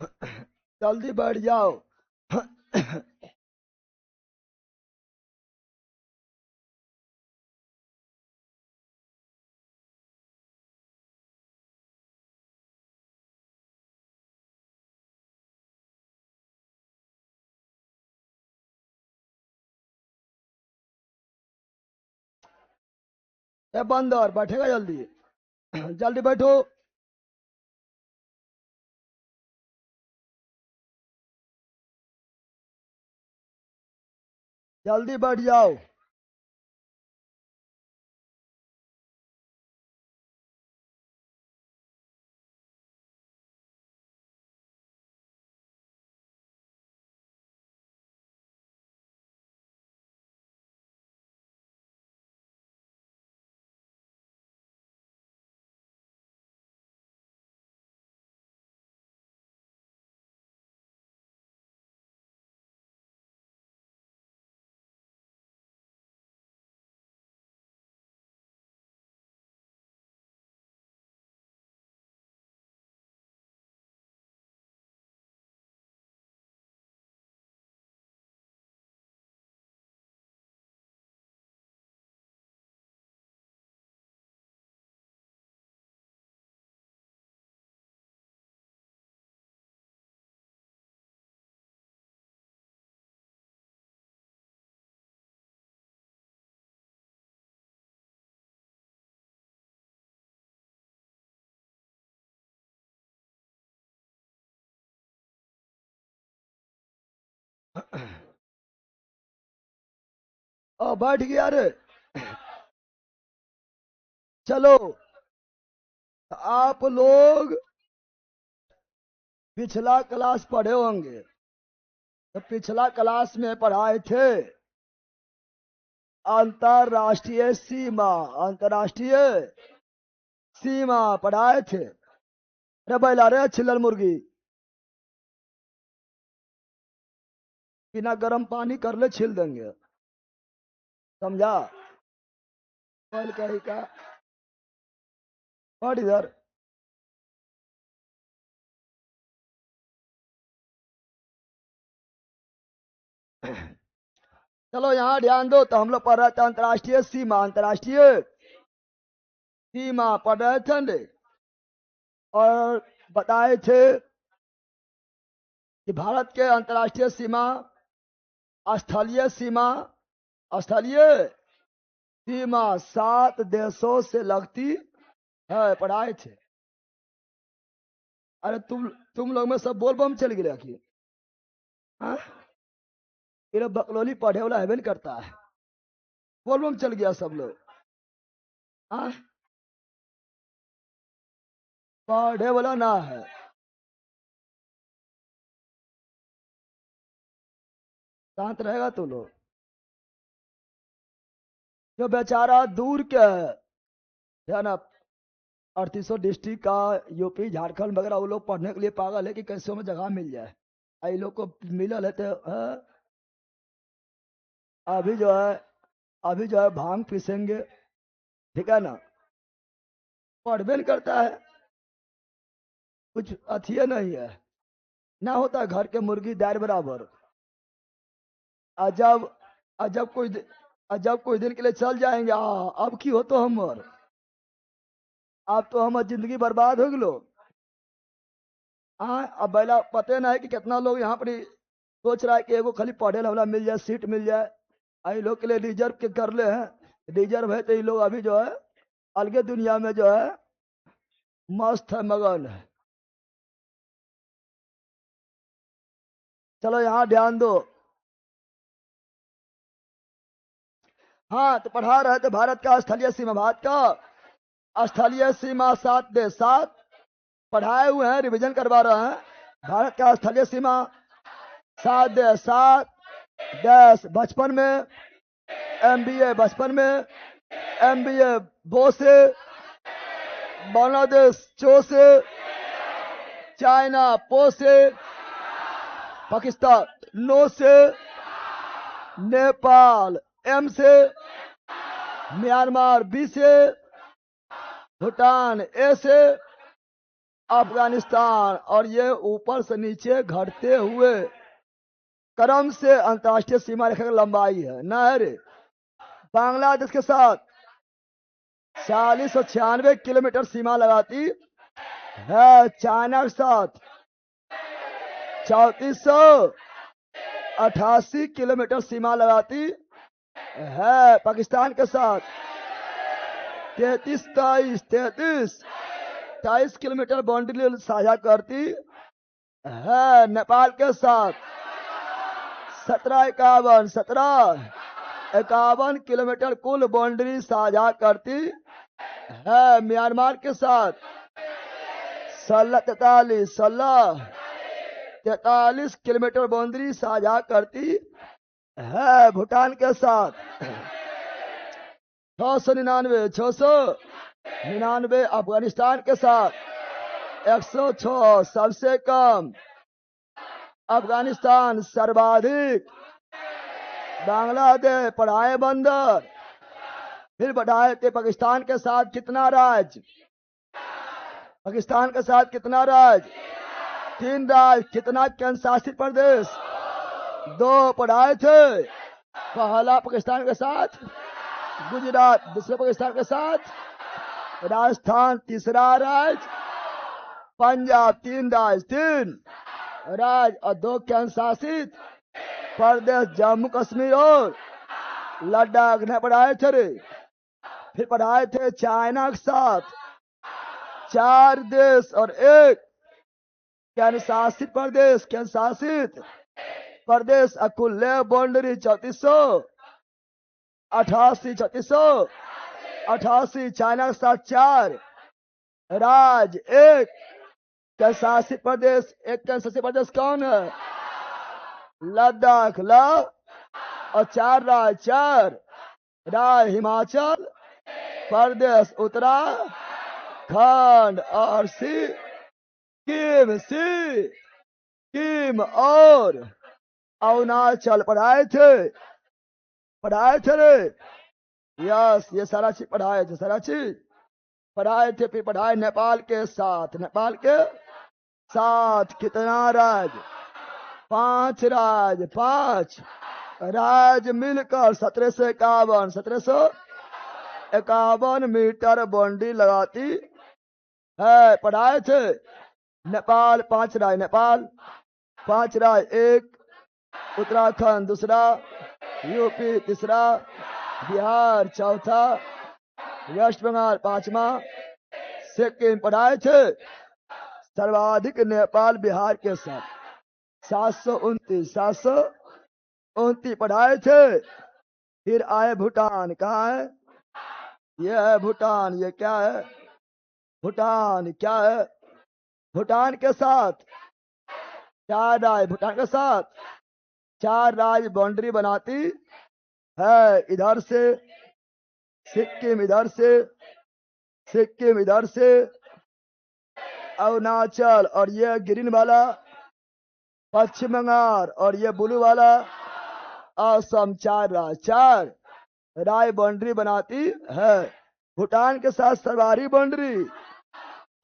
जल्दी बैठ जाओ। ए बंदर बैठेगा जल्दी। जल्दी बैठो। जल्दी बैठ जाओ। ओ बैठ गया रे। चलो। आप लोग पिछला क्लास पढ़े होंगे। तो पिछला क्लास में पढ़ाए थे अंतरराष्ट्रीय सीमा। अंतरराष्ट्रीय सीमा पढ़ाए थे। अरे बैला रे छिल्लर मुर्गी, बिना गर्म पानी कर ले छिल देंगे। समझा? कल कही का पढ़ इधर। चलो यहाँ ध्यान दो। तो हम लोग पढ़ रहे थे अंतरराष्ट्रीय सीमा। अंतरराष्ट्रीय सीमा पढ़ रहे थे और बताए थे कि भारत के अंतरराष्ट्रीय सीमा, स्थलीय सीमा, स्थलीय सीमा 7 देशों से लगती है। पढ़ाए थे। अरे तुम लोग में सब बोल बम चल गए कि हाँ? ये लोग बकलोली पढ़े वाला हेबे नहीं करता है। बोल बम चल गया सब लोग। हाँ? पढ़े वाला ना है। शांत रहेगा तू लोग। जो बेचारा दूर के है ना, 3800 डिस्ट्रिक्ट का, यूपी झारखंड वगैरह, वो लोग पढ़ने के लिए पागल है कि कैसे हमें जगह मिल जाए। ये लोग को मिलल है तो अभी जो है अभी जो है भांग पीसेंगे। ठीक है ना? पढ़बे नहीं करता है। कुछ अथिये नहीं है। ना होता घर के मुर्गी दार बराबर। अजब अजब अजब कुछ दिन के लिए चल जाएंगे। अब की हो तो हमर। अब तो हम जिंदगी बर्बाद हो गलो। हाँ, अब बैला पते ना है कि कितना लोग यहाँ पर ही सोच रहा है कि एगो खाली पढ़े वाला मिल जाए, सीट मिल जाए। आई लोग के लिए रिजर्व के कर ले हैं। रिजर्व है तो ये लोग अभी जो है अलगे दुनिया में जो है मस्त है, मगन है। चलो यहाँ ध्यान दो। हाँ, तो पढ़ा रहे थे भारत का स्थलीय सीमा। भारत का स्थलीय सीमा 7 देश, 7 पढ़ाए हुए हैं, रिवीजन करवा रहे हैं। भारत का स्थलीय सीमा 7 देश, 7 देश। बचपन में MBA, बचपन में MBA बो से, बांग्लादेश चो से, चाइना पो से, पाकिस्तान नो से, नेपाल M से, म्यांमार B से, भूटान A से, अफगानिस्तान, और ये ऊपर से नीचे घटते हुए क्रम से अंतर्राष्ट्रीय सीमा रेखा की लंबाई है। नहर बांग्लादेश के साथ 4096 किलोमीटर सीमा लगाती है। चाइना के साथ 3488 किलोमीटर सीमा लगाती है। पाकिस्तान के साथ 23 किलोमीटर बाउंड्री साझा करती है। नेपाल के साथ 1751 किलोमीटर कुल बाउंड्री साझा करती है। म्यांमार के साथ 1643 किलोमीटर बाउंड्री साझा करती है। भूटान के साथ 699 अफगानिस्तान के साथ 106 सबसे कम, अफगानिस्तान सर्वाधिक, बांग्लादेश पढ़ाए बंदर। फिर बढ़ाए थे पाकिस्तान के साथ कितना राज्य, पाकिस्तान के साथ कितना राज्य, 3 राज्य। कितना केंद्र शासित प्रदेश, 2 पढ़ाए थे। पहला पाकिस्तान के साथ गुजरात, दूसरे पाकिस्तान के साथ राजस्थान, तीसरा राज्य पंजाब। 3 राज्य, 3 राज्य और 2 केंद्र शासित प्रदेश, जम्मू कश्मीर और लद्दाख ने पढ़ाए थे। फिर पढ़ाए थे चाइना के साथ 4 देश और 1 केंद्र शासित प्रदेश। केंद्र शासित प्रदेश कुल बाउंड्री 3488 चाइना के साथ 4 राज्य, 1 केंद्र शासित प्रदेश। 1 केंद्र शासित प्रदेश कौन है, लद्दाख और 4 राज्य हिमाचल प्रदेश, उत्तराखंड और सिक्किम और अरुणाचल पढ़ाए थे रे। यस, ये सारा चीज पढ़ाए थे, सारा चीज पढ़ाए थे। फिर पढ़ाए नेपाल के साथ कितना राज्य, 5 राज्य, 5 राज्य मिलकर 1751 मीटर बाउंड्री लगाती है। पढ़ाए थे नेपाल 5 राज्य, 1 उत्तराखंड, दूसरा यूपी, तीसरा बिहार, चौथा वेस्ट बंगाल, 5वां सिक्किम। पढ़ाए थे सर्वाधिक नेपाल बिहार के साथ 729 पढ़ाए थे। फिर आए भूटान, कहाँ है, ये है भूटान। ये क्या है, भूटान क्या है, भूटान के साथ 4 राज्य, भूटान के साथ 4 राज्य बाउंड्री बनाती है। इधर से सिक्किम, इधर से अरुणाचल, और ये ग्रीन वाला पश्चिम बंगाल, और ये ब्लू वाला असम। 4 राज्य बाउंड्री बनाती है। भूटान के साथ सर्वाधिक बाउंड्री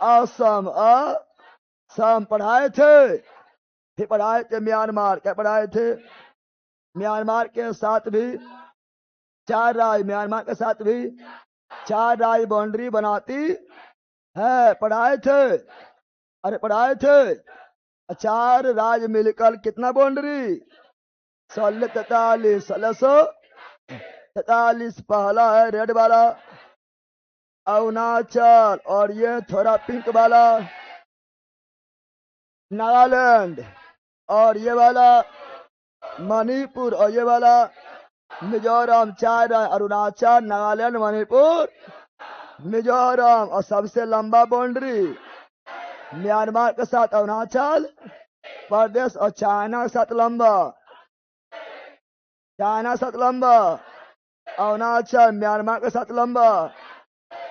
असम पढ़ाए थे। फिर पढ़ाए थे म्यांमार, क्या पढ़ाए थे, म्यांमार के साथ भी 4 राज्य, म्यांमार के साथ भी 4 राज्य बाउंड्री बनाती है। पढ़ाए थे 4 राज्य मिलकर कितना बाउंड्री, 1643 पहला है रेड वाला अरुणाचल, और ये थोड़ा पिंक वाला नागालैंड, और ये वाला मणिपुर, और ये वाला मिजोरम। 4 अरुणाचल, नागालैंड, मणिपुर, मिजोरम। और सबसे लंबा बाउंड्री म्यांमार के साथ अरुणाचल प्रदेश, और चाइना के साथ लंबा, अरुणाचल म्यांमार के साथ लंबा,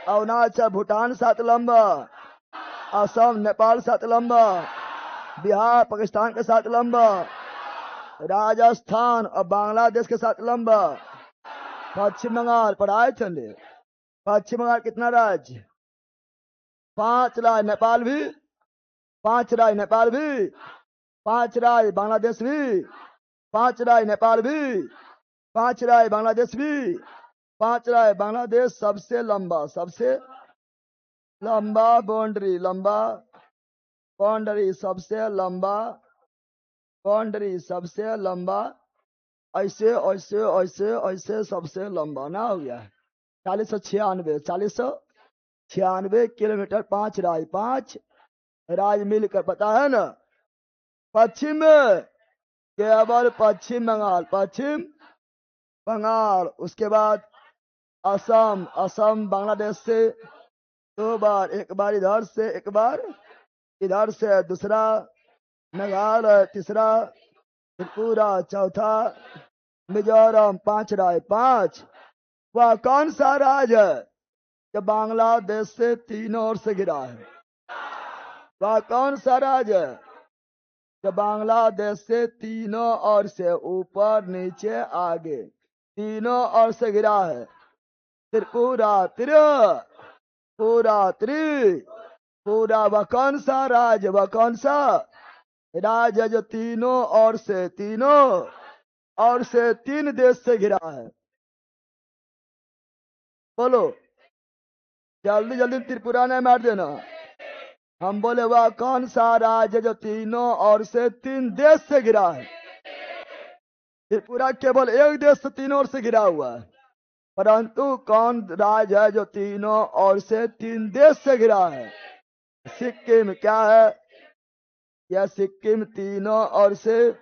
अरुणाचल भूटान के साथ लंबा, असम नेपाल के साथ लंबा, बिहार पाकिस्तान के साथ लंबा, राजस्थान और बांग्लादेश के साथ लंबा। पश्चिम बंगाल पढ़ाए थे, पश्चिम बंगाल कितना राज्य, 5 राज्य, नेपाल भी 5 राय नेपाल भी, 5 राय बांग्लादेश भी, 5 राय नेपाल भी, 5 राय बांग्लादेश भी, 5 राय बांग्लादेश सबसे लंबा बाउंड्री, लंबा बाउंड्री सबसे लंबा बाउंड्री सबसे लंबा, ऐसे ऐसे ऐसे ऐसे सबसे लंबा ना हो गया 4096 किलोमीटर। 5 राय, 5 राय मिलकर पता है ना। पश्चिम में केवल पश्चिम बंगाल, उसके बाद असम, बांग्लादेश से 2 बार, एक बार इधर से, एक बार इधर से, दूसरा मेघालय, तीसरा त्रिपुरा, चौथा मिजोरम। 5 राय, 5। वह कौन सा राज्य है जो बांग्लादेश से तीनों ओर से घिरा है? वह कौन सा राज्य है जो बांग्लादेश से तीनों ओर से, ऊपर नीचे आगे तीनों ओर से घिरा है? त्रिपुरा, पूरा। वह कौन सा राज्य, वह कौन सा राज्य जो तीनों ओर से 3 देश से घिरा है? बोलो जल्दी जल्दी, त्रिपुरा ने मार देना। हम बोले वह कौन सा राज्य जो तीनों ओर से 3 देश से घिरा है? त्रिपुरा केवल एक देश से तीनों ओर से घिरा हुआ है, परंतु कौन राज्य है जो तीनों ओर से 3 देश से घिरा है? सिक्किम। क्या है यह? सिक्किम तीनों ओर से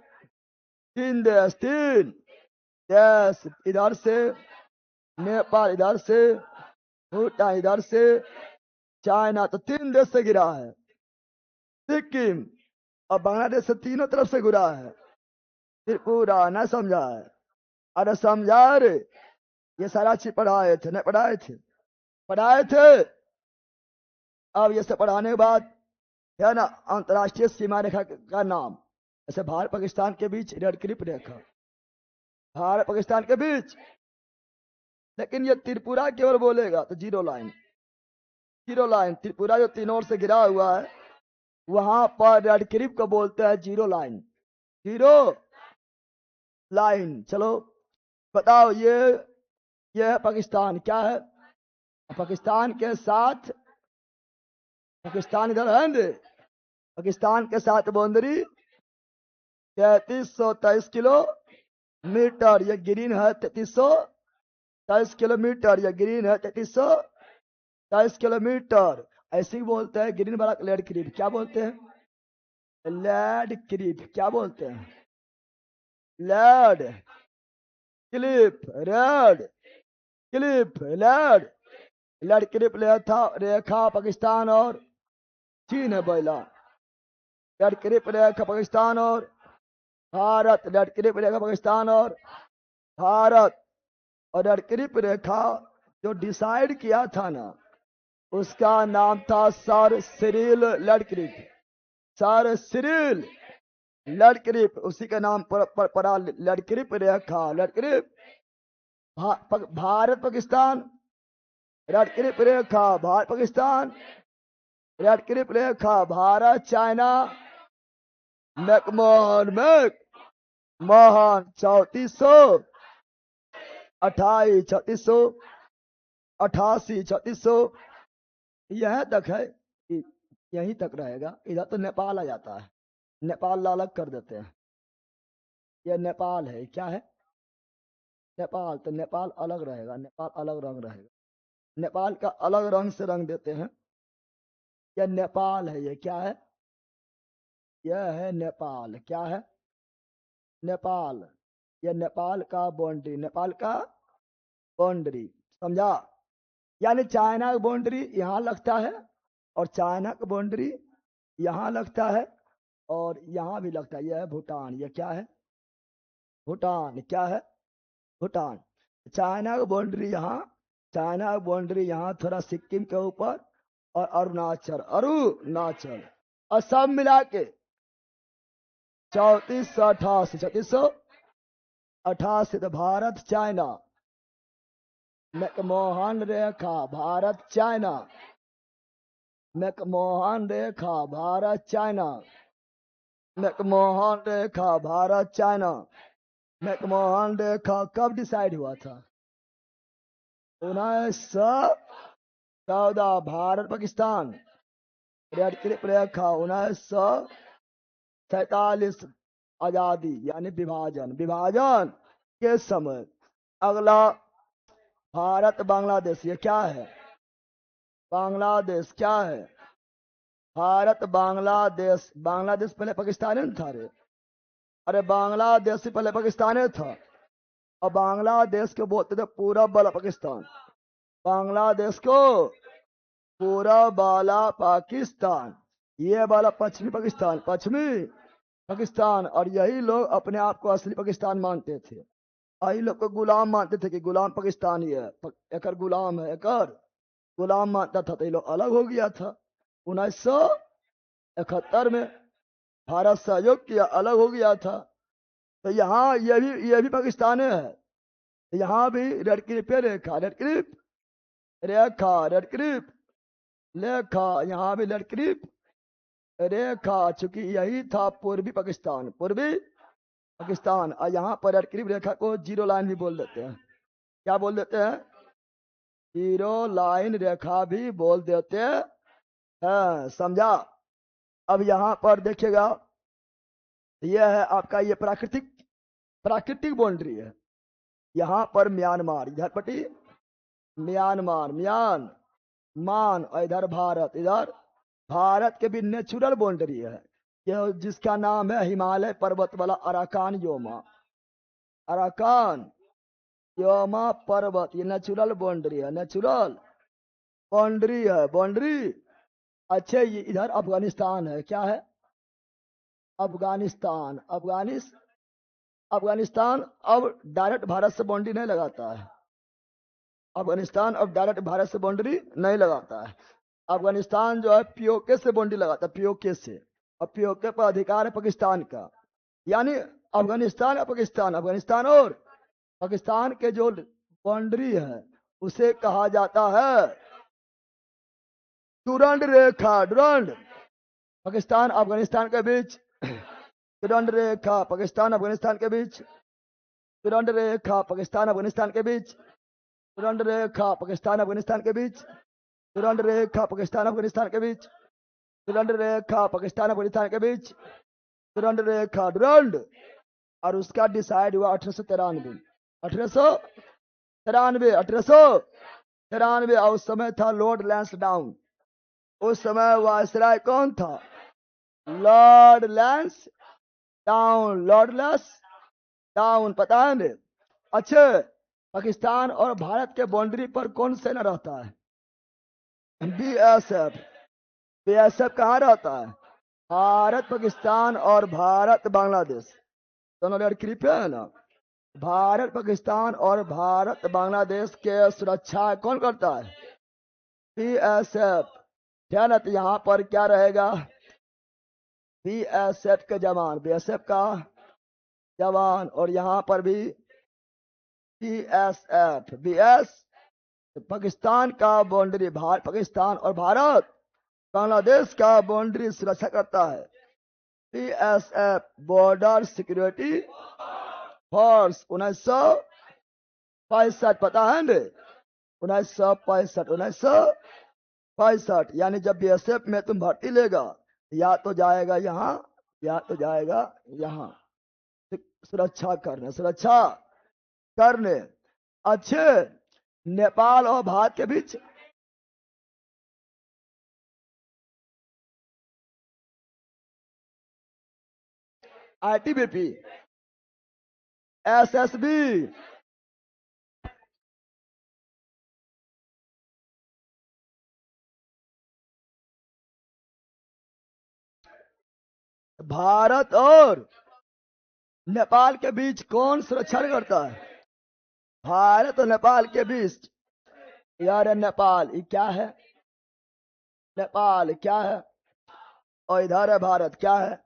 3 देश, 3 देश, इधर से नेपाल, इधर से भूटान, इधर से चाइना, तो 3 देश से घिरा है सिक्किम। और बांग्लादेश से तीनों तरफ से घिरा है त्रिपुरा। ना समझा है? अरे समझा रे, ये सारा चीज पढ़ाए थे, नहीं पढ़ाए थे। अब ये सब पढ़ाने के बाद है ना, अंतरराष्ट्रीय सीमा रेखा का नाम, ऐसे भारत पाकिस्तान के बीच रेड क्लिफ रेखा, भारत पाकिस्तान के बीच। लेकिन ये त्रिपुरा केवल बोलेगा तो जीरो लाइन। त्रिपुरा जो तीनों ओर से घिरा हुआ है, वहां पर रेड क्लिफ को बोलते हैं जीरो लाइन। चलो बताओ, ये है पाकिस्तान। क्या है? पाकिस्तान के साथ, पाकिस्तान इधर है ना, पाकिस्तान के साथ बाउंड्री 3323 किलोमीटर। ये ग्रीन है 3323 किलोमीटर, ये ग्रीन है 3323 किलोमीटर। ऐसे ही बोलते हैं ग्रीन वाला लेड क्लिफ। क्या बोलते हैं? Radcliffe. क्या बोलते हैं? Radcliffe, Radcliffe, Radcliffe रेखा पाकिस्तान और चीन है बैला। लेड क्लिफ रेखा पाकिस्तान और भारत, लेड क्लिफ रेखा पाकिस्तान और भारत। और लेड क्लिफ रेखा जो डिसाइड किया था ना, उसका नाम था sir Cyril Radcliffe. Sir Cyril Radcliffe, उसी के नाम पर पड़ा लेड क्लिफ रेखा। Radcliffe Bharat Pakistan, Radcliffe रेखा भारत पाकिस्तान, रेड क्लिफ रेखा भारत चाइना, मैकमोहन 3428, 3688, 3600, यह तक है, यहीं तक रहेगा। इधर तो नेपाल आ जाता है, नेपाल अलग कर देते हैं। यह नेपाल है। क्या है? नेपाल। तो नेपाल अलग रहेगा, नेपाल अलग रंग रहेगा, नेपाल का अलग रंग से रंग देते हैं। यह नेपाल है। ये क्या है? यह है नेपाल। क्या है? नेपाल। यह नेपाल का बाउंड्री, नेपाल का बाउंड्री। समझा? यानी चाइना का बाउंड्री यहां लगता है, और चाइना का बाउंड्री यहां लगता है, और यहां भी लगता है। यह है भूटान। यह क्या है? भूटान। क्या है? भूटान। चाइना का बाउंड्री यहाँ, चाइना का बाउंड्री यहाँ थोड़ा सिक्किम के ऊपर, और अरुणाचल और सब मिला के 3488, 3488। तो भारत चाइना, मैकमोहन रेखा भारत चाइना, मैकमोहन रेखा भारत चाइना, मैकमोहन रेखा भारत चाइना। मैकमोहन रेखा कब डिसाइड हुआ था? 1914। भारत पाकिस्तान रेड क्लिप रेखा 1947। आजादी यानी विभाजन, विभाजन के समय। अगला भारत बांग्लादेश, ये क्या है? बांग्लादेश क्या है? भारत बांग्लादेश, बांग्लादेश पहले पाकिस्तान में था रे। अरे बांग्लादेश से पहले पाकिस्तान था, और बांग्लादेश को बोलते थे पूरब वाला पाकिस्तान। बांग्लादेश को पूरब वाला पाकिस्तान, ये वाला पश्चिमी पाकिस्तान, पश्चिमी पाकिस्तान। और यही लोग अपने आप को असली पाकिस्तान मानते थे। यही लोग को गुलाम मानते थे कि गुलाम पाकिस्तानी है, एकर गुलाम है, एकर गुलाम मानता था। तो ये लोग अलग हो गया था 1971 में। भारत सहयोग किया, अलग हो गया था। तो यहाँ ये भी पाकिस्तान है। यहाँ भी रेड क्लिप रेखा, रेड क्लिप रेखा, रेड क्लिप रेखा, यहाँ भी रेड क्लिप रेखा। चूंकि यही था पूर्वी पाकिस्तान, पूर्वी पाकिस्तान। और यहाँ पर रेड क्लिप रेखा को जीरो लाइन भी बोल देते हैं। क्या बोल देते हैं? जीरो लाइन रेखा भी बोल देते हैं, समझा? अब यहाँ पर देखिएगा, यह है आपका, ये प्राकृतिक प्राकृतिक बाउंड्री है। यहाँ पर म्यांमार, इधर पट्टी म्यांमार, म्यान मान, और इधर भारत, इधर भारत के भी नेचुरल बाउंड्री है। यह जिसका नाम है हिमालय पर्वत वाला अराकान योमा, अराकान योमा पर्वत। ये नेचुरल बाउंड्री है, नेचुरल बाउंड्री है, बाउंड्री। अच्छे, ये इधर अफगानिस्तान है। क्या है? अफगानिस्तान, अफगानिस्तान अब डायरेक्ट भारत से बाउंड्री नहीं लगाता है। अफगानिस्तान अब डायरेक्ट भारत से बाउंड्री नहीं लगाता है। अफगानिस्तान जो है पीओके से बाउंड्री लगाता है, पीओके से। और पीओके पर अधिकार है पाकिस्तान का। यानी अफगानिस्तान और पाकिस्तान, अफगानिस्तान और पाकिस्तान के जो बाउंड्री है उसे कहा जाता है डुरंड रेखा, डुरंड। पाकिस्तान अफगानिस्तान के बीच डुरंड रेखा, पाकिस्तान अफगानिस्तान के बीच डुरंड रेखा, पाकिस्तान अफगानिस्तान के बीच डुरंड रेखा, पाकिस्तान अफगानिस्तान के बीच डुरंड रेखा, पाकिस्तान अफगानिस्तान के बीच डुरंड रेखा, पाकिस्तान अफगानिस्तान के बीच डुरंड रेखा, डुरंड। और उसका डिसाइड हुआ 1893, 1893, 1893। और उस समय था लॉर्ड लैंसडाउन। उस समय वायसराय कौन था? लॉर्ड लैंसडाउन, लॉर्ड लैंसडाउन, पता है ना? अच्छे, पाकिस्तान और भारत के बाउंड्री पर कौन सेना रहता है? बीएसएफ। बीएसएफ कहाँ रहता है? भारत पाकिस्तान और भारत बांग्लादेश दोनों लड़की पे है ना। भारत पाकिस्तान और भारत बांग्लादेश के सुरक्षा कौन करता है? बीएसएफ। क्या ना? तो यहाँ पर क्या रहेगा? बीएसएफ के जवान, बीएसएफ का जवान। और यहाँ पर भी बीएसएफ, बीएस पाकिस्तान का बाउंड्री, भारत पाकिस्तान और भारत बांग्लादेश का बाउंड्री सुरक्षा करता है। बीएसएफ बॉर्डर सिक्योरिटी फोर्स 1965, पता है ना? 1965, 1965। यानी जब बीएसएफ में तुम भर्ती लेगा, या तो जाएगा यहाँ, या तो जाएगा यहाँ, सुरक्षा करने, सुरक्षा करने। अच्छे, नेपाल और भारत के बीच आईटीबीपी, एसएसबी, भारत और नेपाल के बीच कौन सुरक्षा करता है? भारत और नेपाल के बीच। यार नेपाल ये क्या है? नेपाल क्या है? और इधर है भारत, क्या है?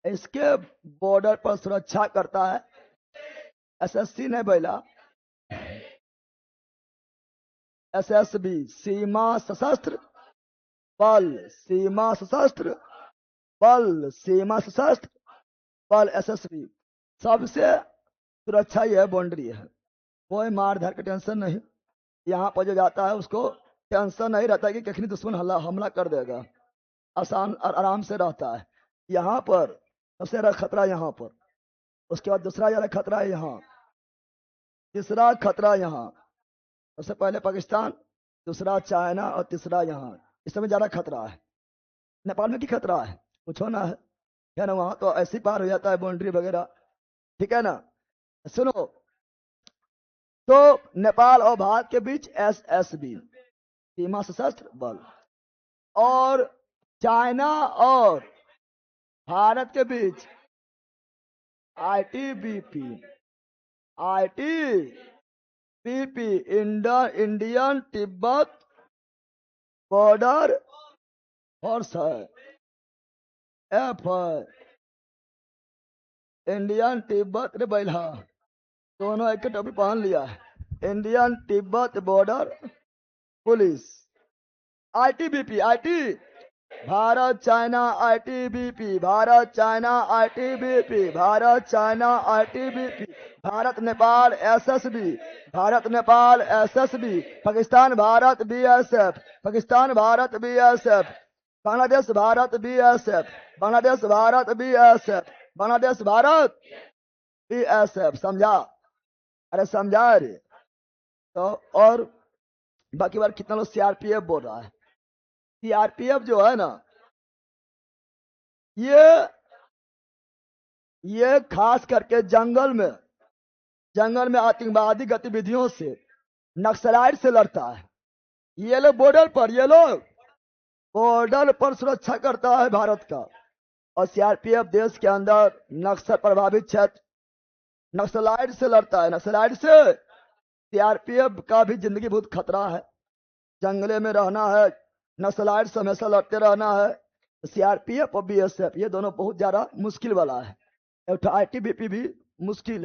इसके बॉर्डर पर सुरक्षा करता है एसएससी ने बोला, एसएसबी सीमा सशस्त्र बल सीमा सशस्त्र, बल सीमा सशस्त्र, बल एसएसबी। सबसे सुरक्षा यह बाउंड्री है, कोई मारधार का टेंशन नहीं। यहाँ पर जो जाता है उसको टेंशन नहीं रहता कि कखनी दुश्मन हमला कर देगा, आसान और आराम से रहता है। यहाँ पर सबसे ज्यादा खतरा यहाँ पर, उसके बाद दूसरा ज्यादा खतरा है यहाँ, तीसरा खतरा यहाँ। सबसे पहले पाकिस्तान, दूसरा चाइना और तीसरा यहाँ। इस समय ज्यादा खतरा है। नेपाल में की खतरा है पूछो ना, है ना, वहां तो ऐसे पार हो जाता है बाउंड्री वगैरह, ठीक है ना। सुनो, तो नेपाल और भारत के बीच एसएसबी सीमा सशस्त्र बल, और चाइना और भारत के बीच ITBP, ITBP Indian Tibet border force है, एफ है, इंडियन तिब्बत रे बैला, दोनों एक टोपी पहन लिया है, Indian Tibet border police, ITBP, IT Bharat China ITBP, Bharat China ITBP, Bharat China ITBP, Bharat Nepal SSB, Bharat Nepal SSB, Pakistan Bharat BSF, Pakistan Bharat BSF, Bangladesh Bharat BSF, Bangladesh Bharat BSF, Bangladesh Bharat BSF. समझा? अरे समझा रे। तो और बाकी बार कितना लोग सीआरपीएफ बोल रहा है। सीआरपीएफ जो है ना, ये खास करके जंगल में आतंकवादी गतिविधियों से, नक्सलाइट से लड़ता है। ये लोग बॉर्डर पर सुरक्षा करता है भारत का। और सीआरपीएफ देश के अंदर नक्सल प्रभावित क्षेत्र, नक्सलाइट से लड़ता है। नक्सलाइट से सीआरपीएफ का भी जिंदगी बहुत खतरा है, जंगले में रहना है, नक्सलाइट से हमेशा लड़ते रहना है। सीआरपीएफ और बीएसएफ ये दोनों बहुत ज्यादा मुश्किल वाला है। आईटीबीपी भी मुश्किल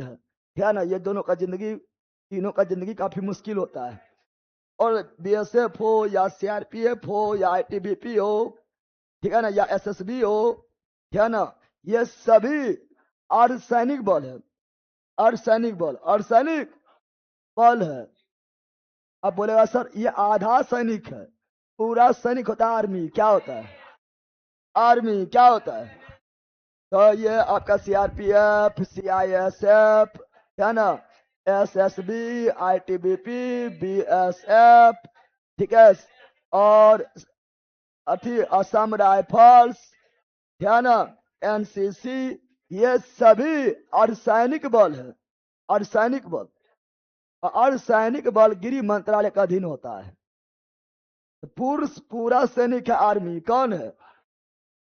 है ना। ये दोनों का जिंदगी, तीनों का जिंदगी काफी मुश्किल होता है। और बीएसएफ हो या सीआरपीएफ हो या आईटीबीपी हो, ठीक है ना, या एसएसबी हो, ठीक है ना, ये सभी अर्धसैनिक बल है, अर्धसैनिक बल है। अब बोलेगा सर ये आधा सैनिक है, पूरा सैनिक होता है आर्मी। क्या होता है आर्मी? क्या होता है? तो ये आपका सीआरपीएफ, सीआईएसएफ, है ना, एसएसबी, आईटीबीपी, बीएसएफ, ठीक है, और असम राइफल्स, है ना, एनसीसी, ये सभी अर्धसैनिक बल है। अर्धसैनिक बल, अर्धसैनिक बल गृह मंत्रालय का अधीन होता है। पूरा सैनिक है आर्मी। कौन है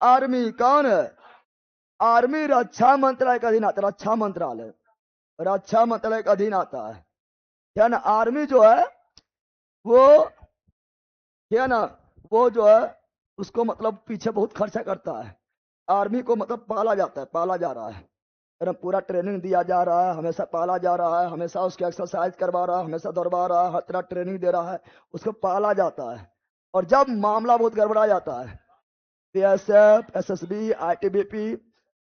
आर्मी? कौन है आर्मी? रक्षा मंत्रालय का अधीन आता है। रक्षा मंत्रालय, रक्षा मंत्रालय का अधीन आता है ना। आर्मी जो है वो, है ना, वो जो है उसको मतलब पीछे बहुत खर्चा करता है। आर्मी को मतलब पाला जाता है, पाला जा रहा है, पूरा ट्रेनिंग दिया जा रहा है, हमेशा पाला जा रहा है, हमेशा उसकी एक्सरसाइज करवा रहा है, हमेशा दौड़वा रहा है, हर तरह ट्रेनिंग दे रहा है, उसको पाला जाता है। और जब मामला बहुत गड़बड़ा जाता है, बीएसएफ, एसएसबी, आईटीबीपी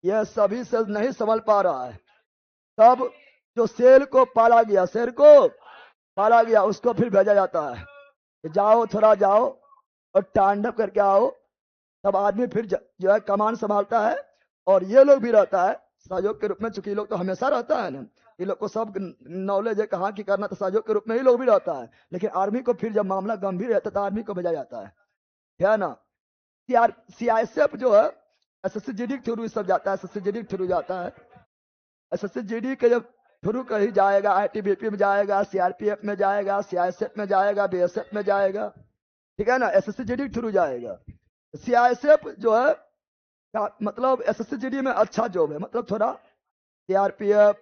ये सभी से नहीं संभल पा रहा है, तब जो शेर को पाला गया, शेर को पाला गया, उसको फिर भेजा जाता है, जाओ थोड़ा जाओ और तांडव करके आओ। तब आदमी फिर जो है कमान संभालता है। और ये लोग भी रहता है सहयोग के रूप में, चूंकि लोग तो हमेशा रहता है ना, ये लोग को सब नॉलेज है कहाँ की करना, तो सहयोग के रूप में ही लोग भी रहता है। लेकिन आर्मी को फिर जब मामला गंभीर रहता है तो आर्मी को भेजा जाता है ना। सीआईएसएफ जो है एसएसजीडी के थ्रू सब जाता है, एसएसजीडी के थ्रू जाता है। एसएसजीडी के जब थ्रू कहीं जाएगा, आईटीबीपी में जाएगा, सीआरपीएफ में जाएगा, सीआईएसएफ में जाएगा, बीएसएफ में जाएगा, ठीक है ना, एसएसजीडी के थ्रू जाएगा। सीआईएसएफ जो है मतलब एसएसजीडी में अच्छा जॉब है, मतलब थोड़ा सीआरपीएफ,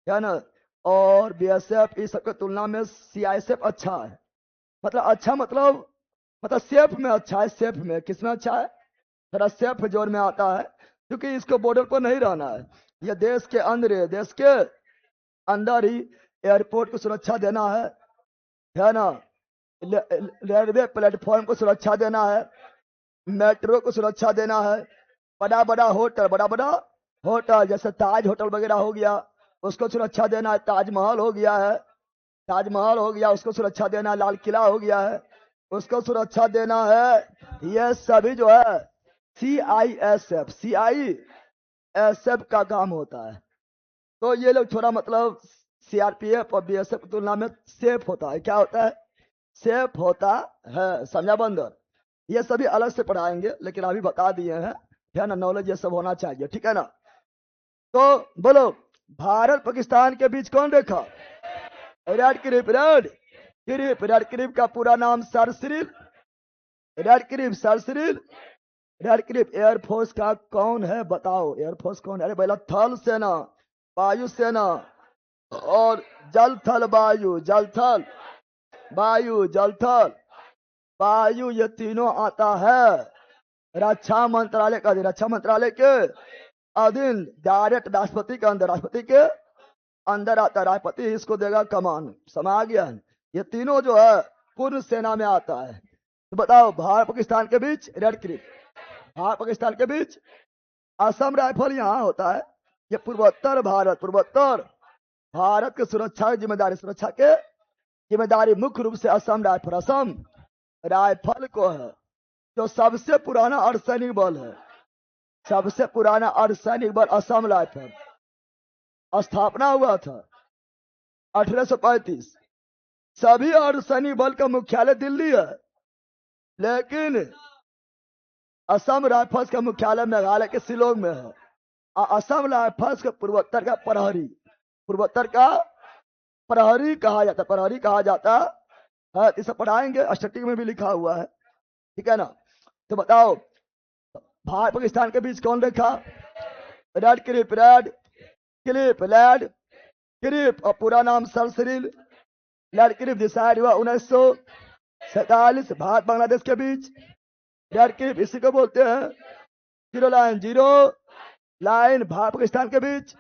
है ना, और बीएसएफ इस सब की तुलना में सीआईएसएफ अच्छा है। मतलब अच्छा मतलब सेफ में अच्छा है। सेफ में किस में अच्छा है? थोड़ा सेफ जोन में आता है, क्योंकि इसको बॉर्डर पर नहीं रहना है, यह देश के अंदर है, देश के अंदर ही एयरपोर्ट को सुरक्षा देना है ना, रेलवे प्लेटफॉर्म को सुरक्षा देना है, मेट्रो को सुरक्षा देना है, बड़ा बड़ा होटल जैसे ताज होटल वगैरह हो गया, उसको सुरक्षा देना है। ताजमहल हो गया है, ताजमहल हो गया, उसको सुरक्षा देना है। लाल किला हो गया है, उसको सुरक्षा देना है। ये सभी जो है CISF का काम होता है। तो ये लोग थोड़ा मतलब CRPF और BSF की तुलना में सेफ होता है। क्या होता है? सेफ होता है। समझा बंदर? ये सभी अलग से पढ़ाएंगे, लेकिन अभी बता दिए हैं, है ना। नॉलेज ये सब होना चाहिए, ठीक है ना। तो बोलो, भारत पाकिस्तान के बीच कौन रेखा? रेड क्लिप का पूरा नाम sir Cyril red clip air force का कौन है? बताओ, एयरफोर्स कौन है? अरे पहला थल सेना, वायु सेना और जल थल वायु, ये तीनों आता है रक्षा मंत्रालय का। रक्षा मंत्रालय के अधीन, डायरेक्ट राष्ट्रपति के अंदर आता है। राष्ट्रपति इसको देगा कमान। समा गया। ये तीनों जो है पूर्ण सेना में आता है। तो बताओ, भारत पाकिस्तान के बीच रेड क्लिप, भारत पाकिस्तान के बीच असम राइफल यहाँ होता है। ये पूर्वोत्तर भारत की सुरक्षा के जिम्मेदारी मुख्य रूप से असम राइफल को है, जो सबसे पुराना अर्धसैनिक बल है। सबसे पुराना अर्धसैनिक बल असम राइफल, स्थापना हुआ था 1835। सभी अर्धसैनिक बल का मुख्यालय दिल्ली है, लेकिन असम राइफल्स का मुख्यालय मेघालय के शिलोंग में है। असम राइफल्स के पूर्वोत्तर का प्रहरी कहा जाता है। इसे पढ़ाएंगे, स्टैटिक में भी लिखा हुआ है, ठीक है ना। तो बताओ, भारत पाकिस्तान के बीच कौन रेखा? रेड क्लिप और पूरा नाम sir Cyril red clip decide हुआ 1947। भारत बांग्लादेश के बीच रेड क्लिप इसी को बोलते हैं। जीरो लाइन भारत पाकिस्तान के बीच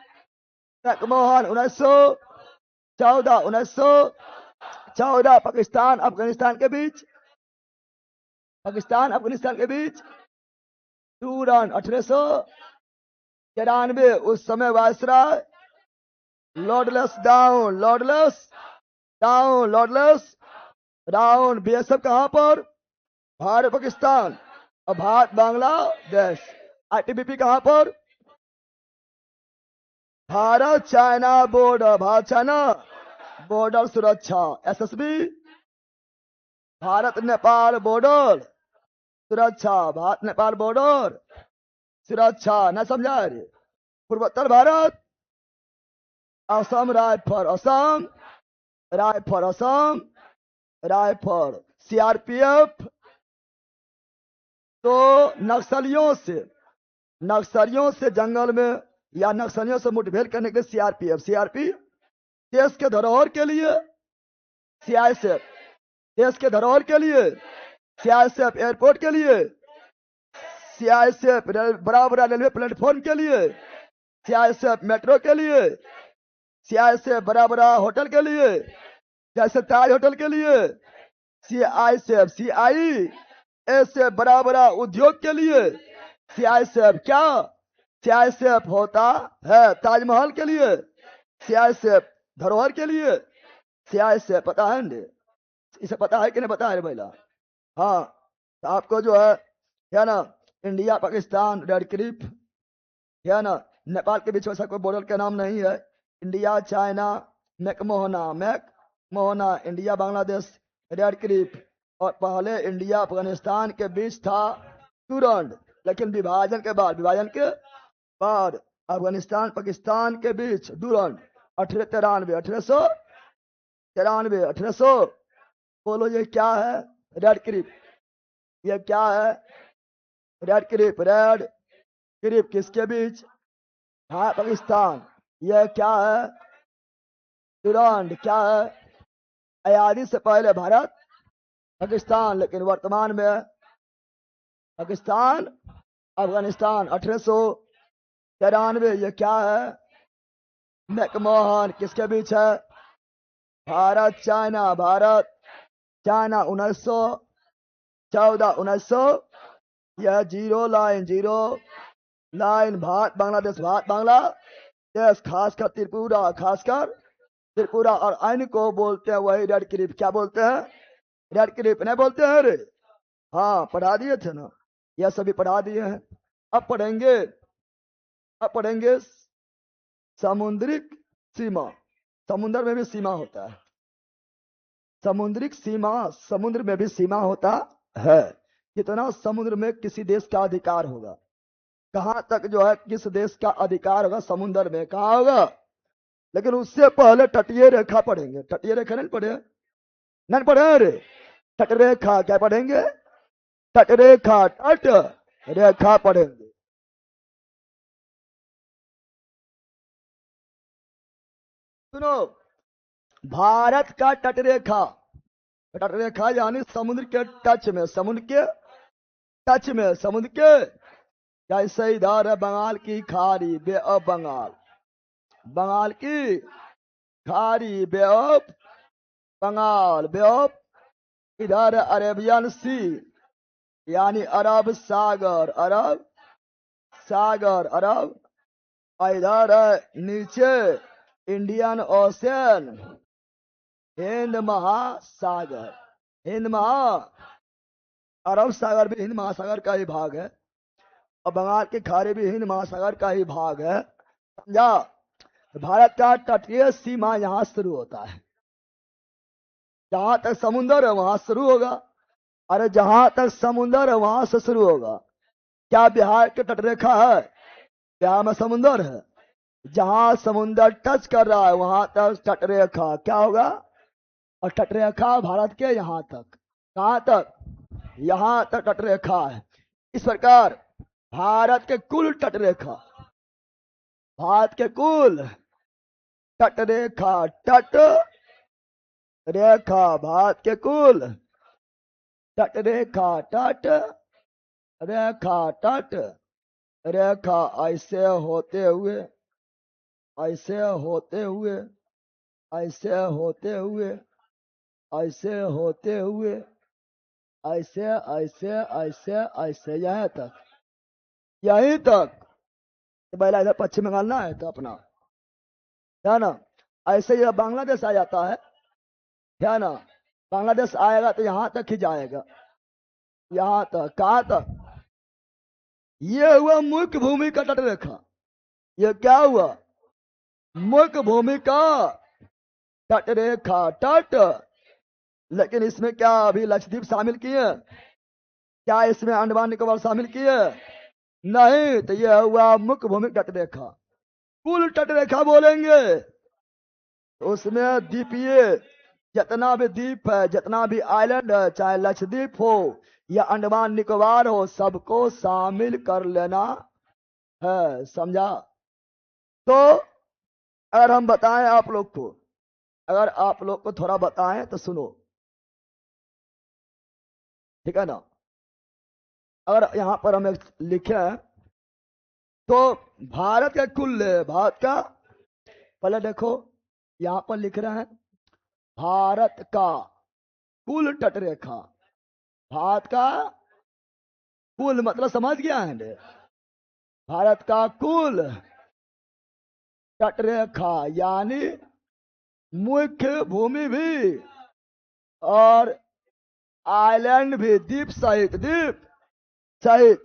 मैकमोहन 1914 पाकिस्तान अफगानिस्तान के बीच टूरन 1893। उस समय वायसराय लॉर्डलेस डाउन। BSF कहां पर? भारत पाकिस्तान और भारत बांग्लादेश। ITBP कहां पर? भारत चाइना बॉर्डर सुरक्षा। SSB भारत नेपाल बॉर्डर सुरक्षा, भारत नेपाल बॉर्डर सुरक्षा। न समझा रे? पूर्वोत्तर भारत असम राइफल CRPF। तो नक्सलियों से जंगल में या नक्सलियों से मुठभेड़ करने के लिए CRP। देश के धरोहर के लिए CISF, देश के धरोहर के लिए CISF, एयरपोर्ट के लिए CISF, बड़ा बड़ा रेलवे प्लेटफॉर्म के लिए CISF, मेट्रो के लिए CISF, बड़ा बड़ा होटल के लिए जैसे ताज होटल के लिए CISF, बड़ा बड़ा उद्योग के लिए CISF। क्या CISF होता है? ताजमहल के लिए CISF, धरोहर के लिए CISF। पता है ना? इसे पता है कि नहीं पता है भैया? हाँ, तो आपको जो है ना, इंडिया पाकिस्तान रेड क्लिप, है ना। नेपाल के बीच वैसा कोई बॉर्डर का नाम नहीं है। India China McMahon India Bangladesh Radcliffe. और पहले इंडिया अफगानिस्तान के बीच था टूरन, लेकिन विभाजन के बाद अफगानिस्तान पाकिस्तान के बीच डूरन 1893। बोलो, ये क्या है? Red clip. ये क्या है? रेड क्लिप किसके बीच? हाँ, पाकिस्तान। ये क्या है? डूरन। क्या है? आजादी से पहले भारत पाकिस्तान, लेकिन वर्तमान में पाकिस्तान अफगानिस्तान 1893। ये क्या है? मैकमोहन। किसके बीच है? भारत चाइना 1914 यह जीरो लाइन भारत बांग्लादेश, भारत बांग्लादेश, खासकर त्रिपुरा और अन्य को बोलते हैं वही रेड क्लिफ। क्या बोलते हैं? रेड क्लिफ नहीं बोलते हैं रे। हाँ, पढ़ा दिए थे ना, यह सभी पढ़ा दिए हैं। अब पढ़ेंगे समुद्रिक सीमा। समुद्र में भी सीमा होता है, समुद्रिक सीमा, समुद्र में भी सीमा होता है। कितना समुद्र में किसी देश का अधिकार होगा, कहां तक जो है किस देश का अधिकार होगा समुद्र में, कहां होगा। लेकिन उससे पहले तटीय रेखा पढ़ेंगे। तटीय रेखा नहीं पढ़े? नहीं पढ़े रे। तट रेखा क्या पढ़ेंगे? तट रेखा, तट रेखा पढ़ेंगे। सुनो, भारत का तट रेखा यानी समुद्र के टच में, समुद्र के जैसे इधर है बंगाल की खाड़ी, बे ऑफ बंगाल, बंगाल की खाड़ी, बे ऑफ बंगाल, बे ऑफ, इधर अरेबियन सी यानी अरब सागर, अरब, इधर नीचे इंडियन ओशन, हिंद महासागर, अरब सागर भी हिंद महासागर का ही भाग है, और बंगाल की खाड़ी भी हिंद महासागर का ही भाग है। समझा? भारत का तटीय सीमा यहां शुरू होता है, जहां तक समुद्र है वहां शुरू होगा। अरे जहां तक समुद्र है वहां से शुरू होगा। क्या बिहार की तटरेखा है? बिहार में समुद्र है, जहां समुद्र टच कर रहा है वहां तक तटरेखा क्या होगा। और तटरेखा भारत के यहां तक, कहां तक? यहां तक तटरेखा है। इस प्रकार भारत के कुल तटरेखा, भारत के कुल तटरेखा, तट रेखा, भारत के कुल तटरेखा, तट रेखा, तट रेखा, ऐसे होते हुए, ऐसे होते हुए, ऐसे होते हुए, ऐसे होते हुए, ऐसे ऐसे ऐसे ऐसे यहीं तक तो पहला इधर पश्चिम बंगाल ना है तो अपना, है ना। ऐसे ही बांग्लादेश आ जाता है ना। बांग्लादेश आएगा तो यहां तक ही जाएगा, यहां तक, कहां तक? ये हुआ मुख्य भूमि का तट रेखा। ये क्या हुआ? मुख्य भूमि का तट रेखा, तट। लेकिन इसमें क्या अभी लक्षद्वीप शामिल किए? क्या इसमें अंडमान निकोबार शामिल किए? नहीं। तो यह हुआ मुख्य भूमि तट रेखा। कुल तट रेखा बोलेंगे तो उसमें द्वीपीय जितना भी द्वीप है, जितना भी आइलैंड है, चाहे लक्षद्वीप हो या अंडमान निकोबार हो, सबको शामिल कर लेना है। समझा? तो अगर हम बताएं आप लोग को, अगर आप लोग को थोड़ा बताएं तो सुनो, ठीक है ना। अगर यहां पर हम लिखे तो भारत का कुल, भारत का, पहले देखो यहां पर लिख रहे हैं भारत का कुल तटरेखा। भारत का कुल मतलब समझ गया है? भारत का कुल तटरेखा यानी मुख्य भूमि भी और आइलैंड भी, द्वीप सहित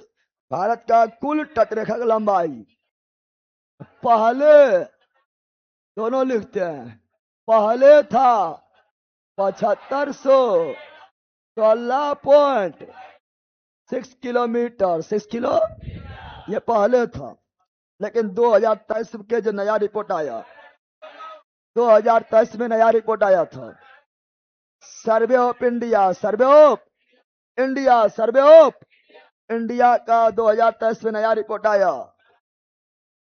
भारत का कुल तटरेखा की लंबाई, पहले दोनों लिखते हैं, पहले था 7516.6 किलोमीटर, 6 किलो, ये पहले था। लेकिन 2023 के जो नया रिपोर्ट आया, 2023 में नया रिपोर्ट आया था, survey of India, survey of India का 2023 में नया रिपोर्ट आया।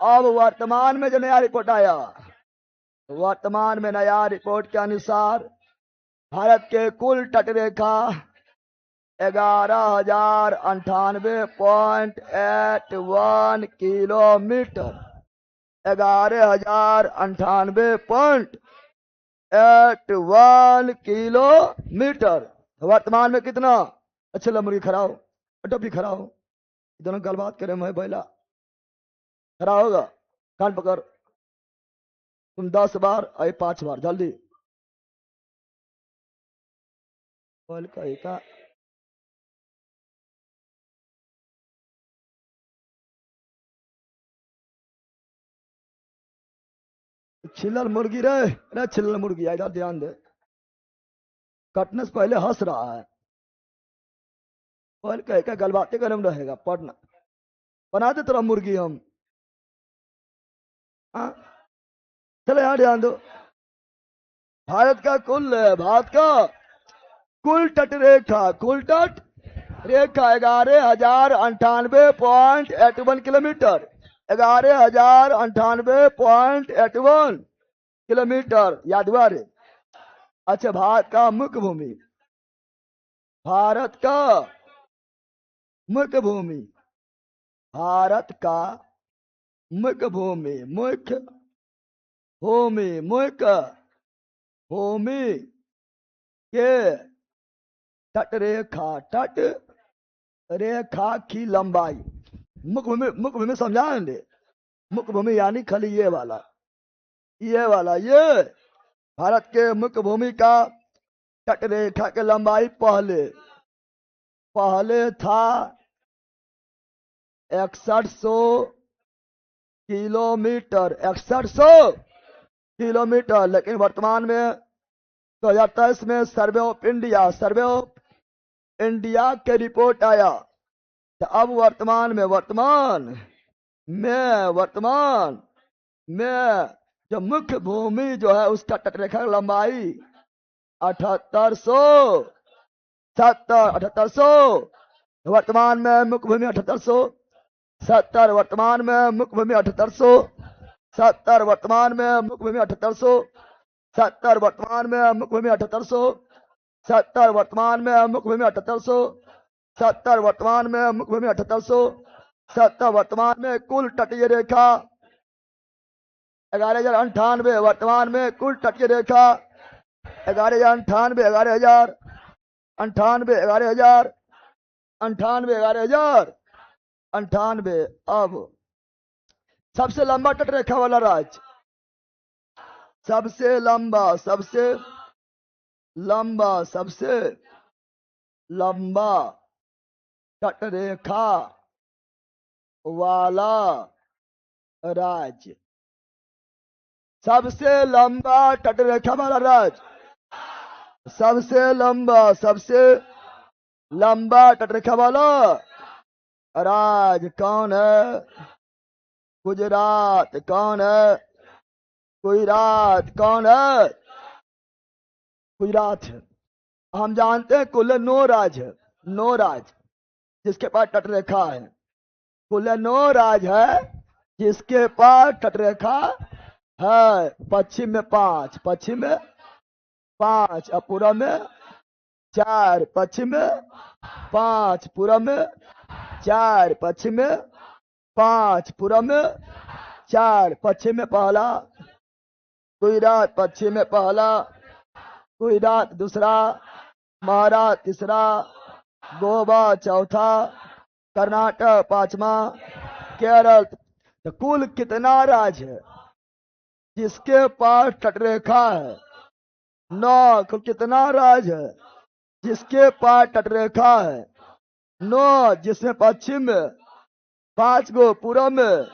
अब वर्तमान में जो नया रिपोर्ट आया, वर्तमान में नया रिपोर्ट के अनुसार भारत के कुल तटरेखा 11,098.81 किलोमीटर, 11,098.81 किलोमीटर। वर्तमान में कितना? अच्छा लो मुर्गी खराओ, टोपी खराओ, दोनों गल बात करे मैं बैला खड़ा होगा, कान पकड़, तुम 10 बार आए 5 बार जल्दी बोल का छिल्लर मुर्गी रे, अरे छिल्लर मुर्गी इधर ध्यान दे, कटने से पहले हंस रहा है। बोल का गल बातें करम रहेगा पढ़ना, बना दे तेरा मुर्गी हम। हाँ चलो यहाँ ध्यान दो। भारत का कुल है, भारत का कुल तट रेखा, कुल तट रेखा 11,098.81 किलोमीटर, 11,098.81 किलोमीटर, याद हुआ रे। अच्छा भारत का मुख्य भूमि, भारत का मुख्य भूमि, भारत का मुख्य भूमि, मुख्य भूमि, मुख्य भूमि के तट रेखा, तट रेखा की लंबाई। मुख्य भूमि समझाएंगे, मुख्य भूमि यानी खाली ये वाला, ये वाला, ये भारत के मुख्य भूमि का तट रेखा की लंबाई पहले पहले था 6100 किलोमीटर, 6100 किलोमीटर, लेकिन वर्तमान में 2023 में survey of India, survey of India के रिपोर्ट आया तो अब वर्तमान में जो मुख्य भूमि जो है उसका तटरेखा लंबाई 7870, वर्तमान में मुख्य भूमि 7870, वर्तमान में मुख्य भूमि 7870, वर्तमान में मुख्य भूमि 7870, वर्तमान में मुख्य भूमि 7870, वर्तमान में मुख्य भूमि 7870, वर्तमान में मुख्य भूमि 7870, वर्तमान में कुल तटीय रेखा 11,098, वर्तमान में कुल तटीय रेखा 11,098, 11,098, 11,098, 11,098। अब सबसे लंबा तटरेखा वाला राज्य, सबसे लंबा तटरेखा वाला राज्य, सबसे लंबा तटरेखा वाला राज्य, सबसे लंबा तटरेखा वाला राज्य कौन है? गुजरात। कौन है? गुजरात। कौन है? गुजरात है। हम जानते हैं कुल 9 राज्य है, 9 राज्य जिसके पास तटरेखा है, कुल 9 राज्य है जिसके पास तटरेखा है। पश्चिम में 5, पश्चिम में 5, पूर्व में 4, पश्चिम में 5, पूर्व में 4, पश्चिम में 5, पूर्व में 4, पश्चिम में पहला गुजरात, पश्चिम में पहला गुजरात, दूसरा महाराष्ट्र, तीसरा गोवा, चौथा कर्नाटक, पांचवा केरल। तो कुल कितना राज्य है जिसके पास तटरेखा है? 9। कुल कितना राज्य है जिसके पास तटरेखा है? 9, जिसमें पश्चिम में 5 गो, पूर्व में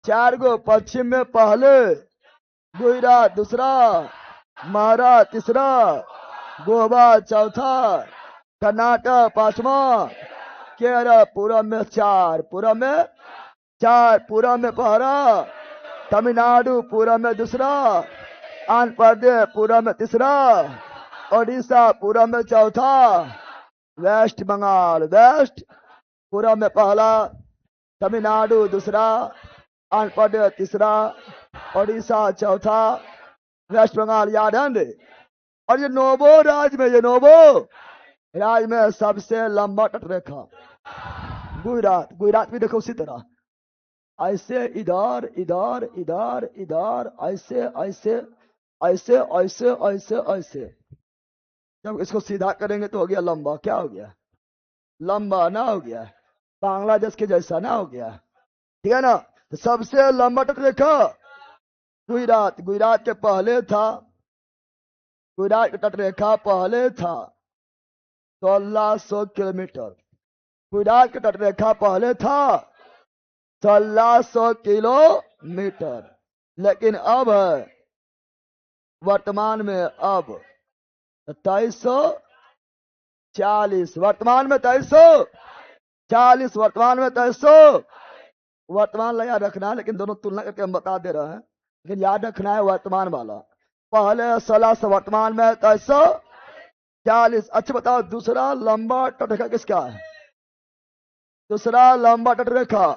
4 गो, पश्चिम में पहले गुजरात, दूसरा महाराष्ट्र, तीसरा गोवा, चौथा कर्नाटक, पांचवा केरल, पूर्व में 4, पूर्व में 4, पूर्व में पहला तमिलनाडु, पूर्व में दूसरा आंध्र प्रदेश, पूर्व में तीसरा ओडिशा, पूर्व में चौथा वेस्ट बंगाल, वेस्ट पूर्व में पहला तमिलनाडु, दूसरा आंध्र प्रदेश, तीसरा ओडिशा, चौथा वेस्ट बंगाल। याद है? और ये नोबो राज्य में, ये नोबो राज्य में सबसे लंबा तटरेखा गुजरात। गुजरात भी देखो उसी तरह, ऐसे इधर इधर इधर इधर, ऐसे ऐसे ऐसे ऐसे ऐसे ऐसे। जब इसको सीधा करेंगे तो हो गया लंबा। क्या हो गया? लंबा ना हो गया। बांग्लादेश के जैसा ना हो गया, ठीक है ना। तो सबसे लंबा तटरेखा गुजरात, गुजरात के पहले था, गुजरात का तटरेखा पहले था 1600 किलोमीटर। गुजरात का तटरेखा पहले था 1600 किलोमीटर, लेकिन अब है वर्तमान में अब 2340, वर्तमान में 2340, वर्तमान में 2300, वर्तमान लगा रखना है, लेकिन दोनों तुलना करके हम बता दे रहे हैं, लेकिन याद रखना है वर्तमान वाला। पहले 1600, वर्तमान में 2340। अच्छा बताओ दूसरा लंबा तटरेखा किसका है? दूसरा लंबा तटरेखा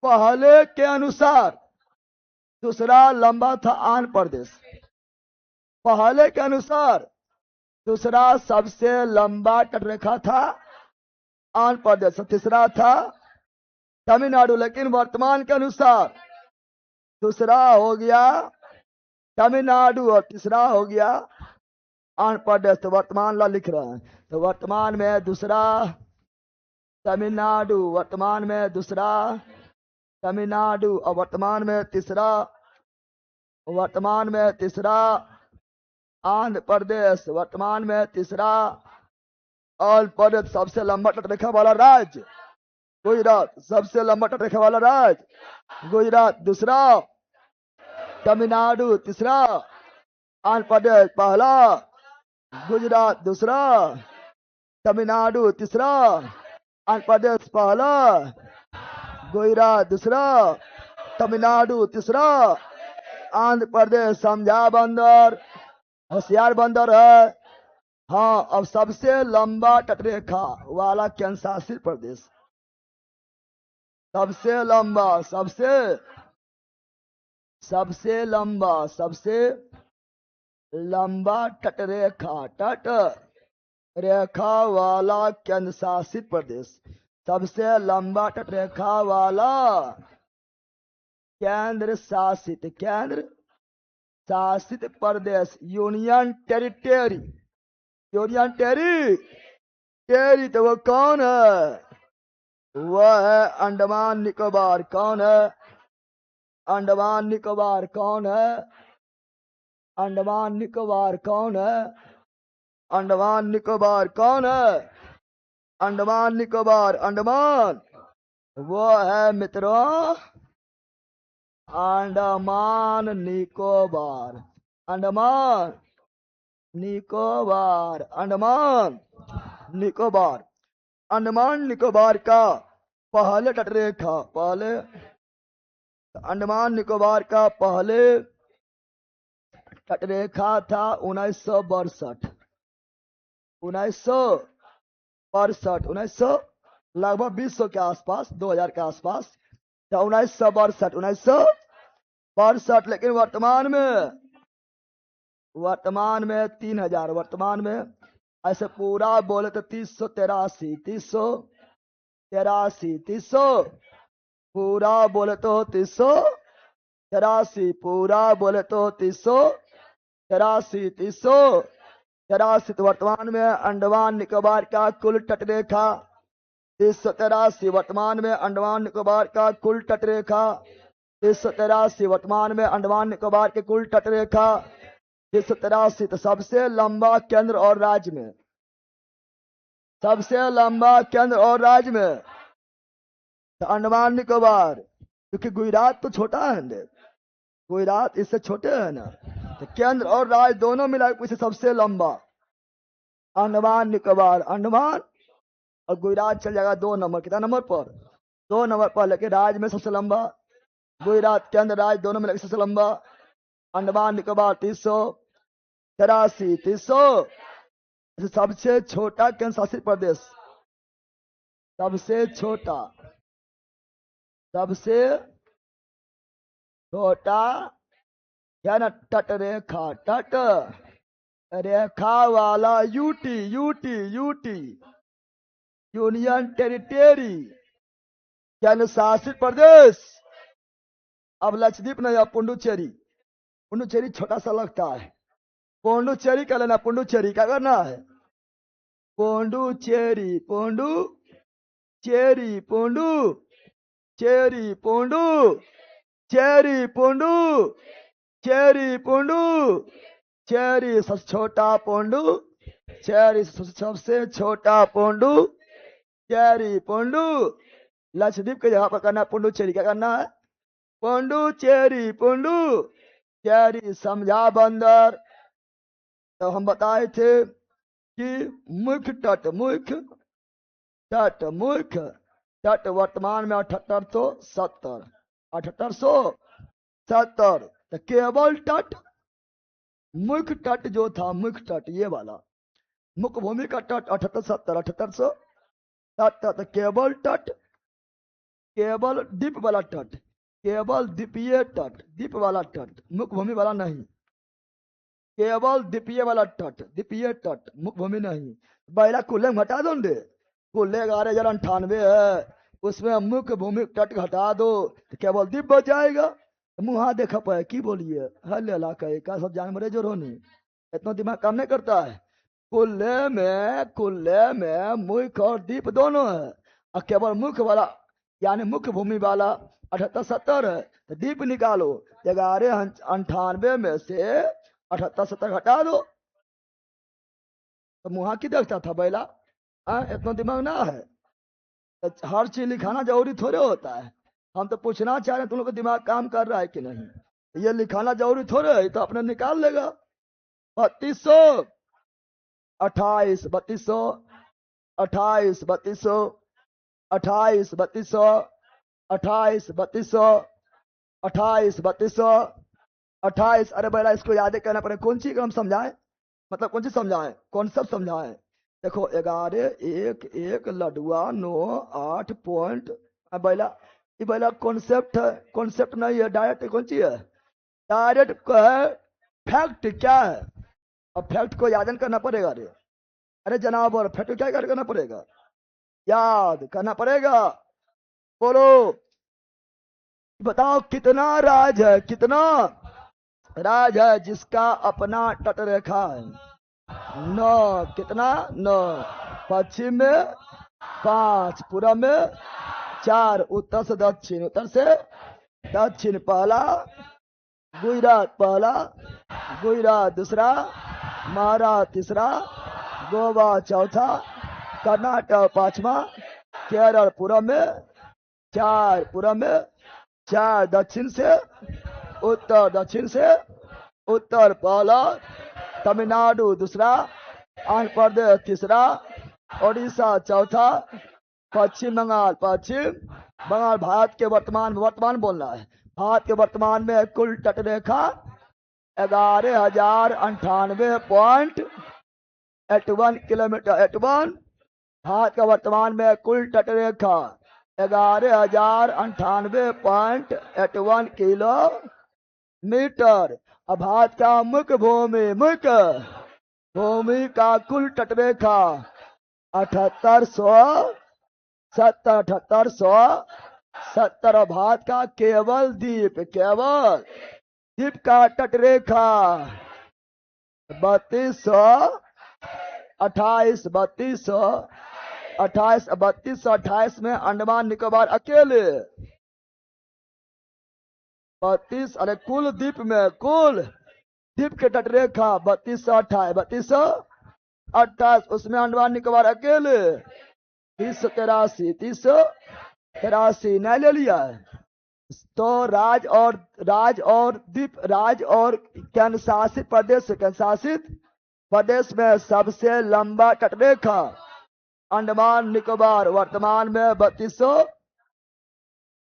पहले के अनुसार दूसरा लंबा था आंध्र प्रदेश, पहले के अनुसार दूसरा सबसे लंबा तटरेखा था आंध्र प्रदेश, तीसरा था तमिलनाडु, लेकिन वर्तमान के अनुसार दूसरा हो गया तमिलनाडु और तीसरा हो गया आंध्र प्रदेश। तो वर्तमान ला लिख रहे हैं, तो वर्तमान में दूसरा तमिलनाडु, वर्तमान में दूसरा तमिलनाडु, और वर्तमान में तीसरा, वर्तमान में तीसरा आंध्र प्रदेश, वर्तमान में तीसरा आंध्र प्रदेश। सबसे लंबा तटरेखा वाला राज्य गुजरात, सबसे लंबा तटरेखा वाला राज्य गुजरात, दूसरा तमिलनाडु, तीसरा आंध्र प्रदेश। पहला गुजरात, दूसरा तमिलनाडु, तीसरा आंध्र प्रदेश। पहला गुजरात, दूसरा तमिलनाडु, तीसरा आंध्र प्रदेश। समझा बंदर? होशियार बंदर है। हाँ, अब सबसे लंबा तटरेखा वाला केंद्र शासित प्रदेश, सबसे लंबा, सबसे लंबा तटरेखा, तट रेखा वाला केंद्र शासित प्रदेश, सबसे लंबा तटरेखा वाला केंद्र शासित प्रदेश, यूनियन टेरिटरी, यूनियन टेरी। तो वो कौन है? वह है अंडमान निकोबार। कौन है? अंडमान निकोबार। कौन है? अंडमान निकोबार। कौन है? अंडमान निकोबार। कौन है? अंडमान निकोबार। अंडमान वो है मित्रों अंडमान निकोबार, अंडमान निकोबार, अंडमान निकोबार। अंडमान निकोबार का पहले तटरेखा, पहले अंडमान निकोबार का पहले तटरेखा था 1962, 1962, 1900 लगभग 2000 के आसपास, 2000 के आसपास, तो 1962, 1962। लेकिन वर्तमान में 3000, वर्तमान में ऐसे पूरा बोले तो 383, 383, पूरा बोले तो 383, पूरा बोले तो 383, 383। तो वर्तमान में अंडमान निकोबार का कुल तटरेखा 383, वर्तमान में अंडमान निकोबार का कुल तटरेखा 383, वर्तमान में अंडमान निकोबार के कुल तटरेखा 383। तो सबसे लंबा केंद्र और राज्य में, सबसे लंबा केंद्र और राज्य में तो अंडमान निकोबार, क्योंकि गुजरात तो छोटा है, गुजरात इससे छोटे है ना, तो केंद्र और राज्य दोनों मिला के सबसे लंबा अंडमान निकोबार, अंडमान और गुजरात चल जाएगा 2 नंबर। कितना नंबर पर? 2 नंबर पर। लेकिन राज्य में सबसे लंबा गुजरात, केंद्र राज्य दोनों मिला सबसे लंबा अंडमान निकोबार 383, 300। सबसे छोटा केंद्र शासित प्रदेश, सबसे छोटा, सबसे छोटा क्या ना तटरेखा, तट रेखा वाला यूटी, यूनियन टेरिटरी केंद्र शासित प्रदेश। अब लक्षद्वीप नहीं, अब पुडुचेरी, पुडुचेरी छोटा सा लगता है, पुडुचेरी कर लेना, पुडुचेरी क्या करना है? Puducherry, cherry Pondu, cherry Pondu, cherry Pondu, cherry Pondu, cherry सबसे छोटा पोंडू, चेरी सबसे छोटा पोंडू, चेरी पोंडू। लक्षद्वीप की जगह पर करना पोंडू चेरी, क्या करना है? पोंडू चेरी पोंडू, चेरी समझा बंदर। तो हम बताए थे कि मुख्य तट, मुख्य तट, मुख्य तट वर्तमान में 7870, 7870। तो केवल तट, मुख्य तट जो था, मुख्य तट ये वाला, मुख्य भूमि का तट 7870, 7870। तो केवल तट, केवल द्वीप वाला तट, केवल द्वीपीय तट, द्वीप वाला तट, मुख्य भूमि वाला नहीं, केवल द्वीपीय वाला तट, द्वीपीय तट, मुख्य भूमि नहीं। पहला कुल्ले हटा दो दे, कुल्ले 11,98 है, उसमें मुख्य भूमि तट हटा दो तो केवल द्वीप बच जाएगा। मुहा देखा पाए की बोलिए, हल इलाका का सब जानवर जो रोनी, इतना दिमाग काम नहीं करता है। कुल्ले में मुख्य और द्वीप दोनों है, और केवल मुख्य वाला यानी मुख्य भूमि वाला 7870 है। तो द्वीप निकालो, 1198 में से 7870 हटा दो तो मुहा की देखता था बैला। इतना दिमाग ना है, तो हर चीज लिखाना जरूरी थोड़े होता है। हम तो पूछना चाह रहे हैं तुम लोग का दिमाग काम कर रहा है कि नहीं, ये लिखाना जरूरी थोड़े है, तो अपने निकाल लेगा। 3200, 28, 3200, 28, 3200, 28, 3200, 28, 3200, 28, 3200, 28। अरे बेटा इसको याद करना पड़े, कौन चीज हम समझाएं, मतलब कौन चीज समझाएं, कॉन्सेप्ट समझाएं। देखो 11 1 1 लडुआ 9 8 पॉइंट। बैला ये बैला कॉन्सेप्ट है, कॉन्सेप्ट नहीं है, डायरेक्ट कौन चीज है, डायरेक्ट है। फैक्ट क्या है, अब फैक्ट को याद करना पड़ेगा। अरे जनाब, और फैक्ट क्या करना पड़ेगा, याद करना पड़ेगा। बोलो बताओ कितना राज है, कितना राज है जिसका अपना तट रेखा है? 9, कितना? 9। पश्चिम में 5, पूर्व में 4, उत्तर से दक्षिण, उत्तर से दक्षिण पहला, गुजरात पहला, गुजरात दूसरा, महाराष्ट्र तीसरा, गोवा चौथा, कर्नाटक पांचवा, केरल पूर्व में 4, पूर्व में 4, दक्षिण से, उत्तर दक्षिण से, उत्तर पहला, तमिलनाडु दूसरा, आंध्र प्रदेश तीसरा, ओडिशा चौथा, पश्चिम बंगाल, पश्चिम बंगाल। भारत के वर्तमान, वर्तमान बोलना है, भारत के वर्तमान में कुल तट रेखा 11,098.81 किलोमीटर, 81। भारत का वर्तमान में कुल तट रेखा 11,098.81 किलोमीटर। अब भारत का मुख्य भूमि, मुख्य भूमि का कुल तट रेखा 7870, 7870। भारत का केवल द्वीप, केवल द्वीप का तट रेखा 3200, 28, 3200, 28, 3200, 28 में अंडमान निकोबार अकेले 32। अरे कुल द्वीप में, कुल द्वीप के तट रेखा 3228, 3228, उसमें अंडमान निकोबार अकेले 383, 383 नहीं ले लिया है। तो राज और द्वीप, राज और केंद्र शासित प्रदेश, केंद्र शासित प्रदेश में सबसे लंबा तट रेखा अंडमान निकोबार, वर्तमान में 3200,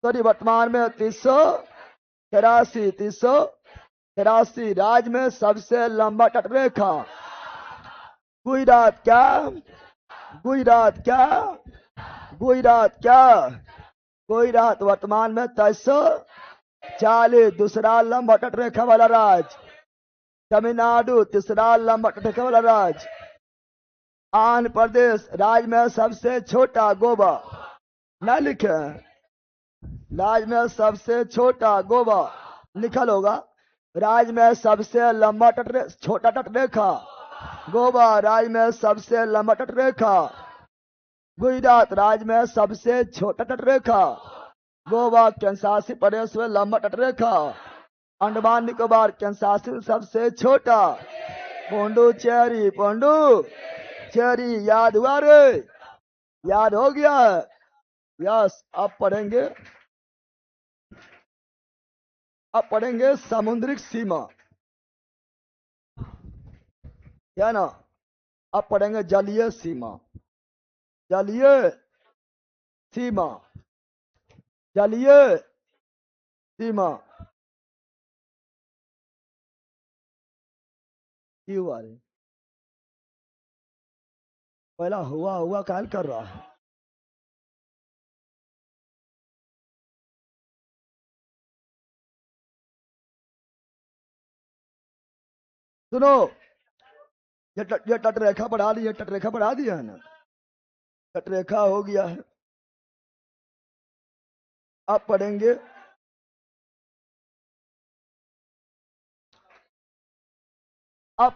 सॉरी वर्तमान में 383, 383। राज्य में सबसे लंबा तट रेखा गुजरात क्या, गुजरात क्या, गुजरात क्या, गुजरात वर्तमान में 2340, दूसरा लंबा तट रेखा वाला राज्य। तमिलनाडु तीसरा लंबा तट रेखा वाला राज्य। आंध्र प्रदेश राज्य में सबसे छोटा, गोवा न लिखे, राज्य में सबसे छोटा गोवा लिखल होगा। राज्य में सबसे लंबा तट, छोटा तट रेखा गोवा, राज्य में सबसे लंबा तट रेखा गुजरात राज्य में सबसे छोटा तटरेखा। गोवा कैंसासी प्रदेश में लंबा तटरेखा। अंडमान निकोबार कैंसासी सबसे छोटा। पोंडुचेरी याद हुआ रे? याद हो गया? यस। अब पढ़ेंगे समुद्रिक सीमा, क्या ना? अब पढ़ेंगे जलीय सीमा। जलीय सीमा, जलीय सीमा क्यों हुआ रे? पहला हुआ हुआ काल कर रहा है। सुनो, ये तटरेखा बढ़ा दी है, तटरेखा बढ़ा दिया है ना? तटरेखा हो गया है। अब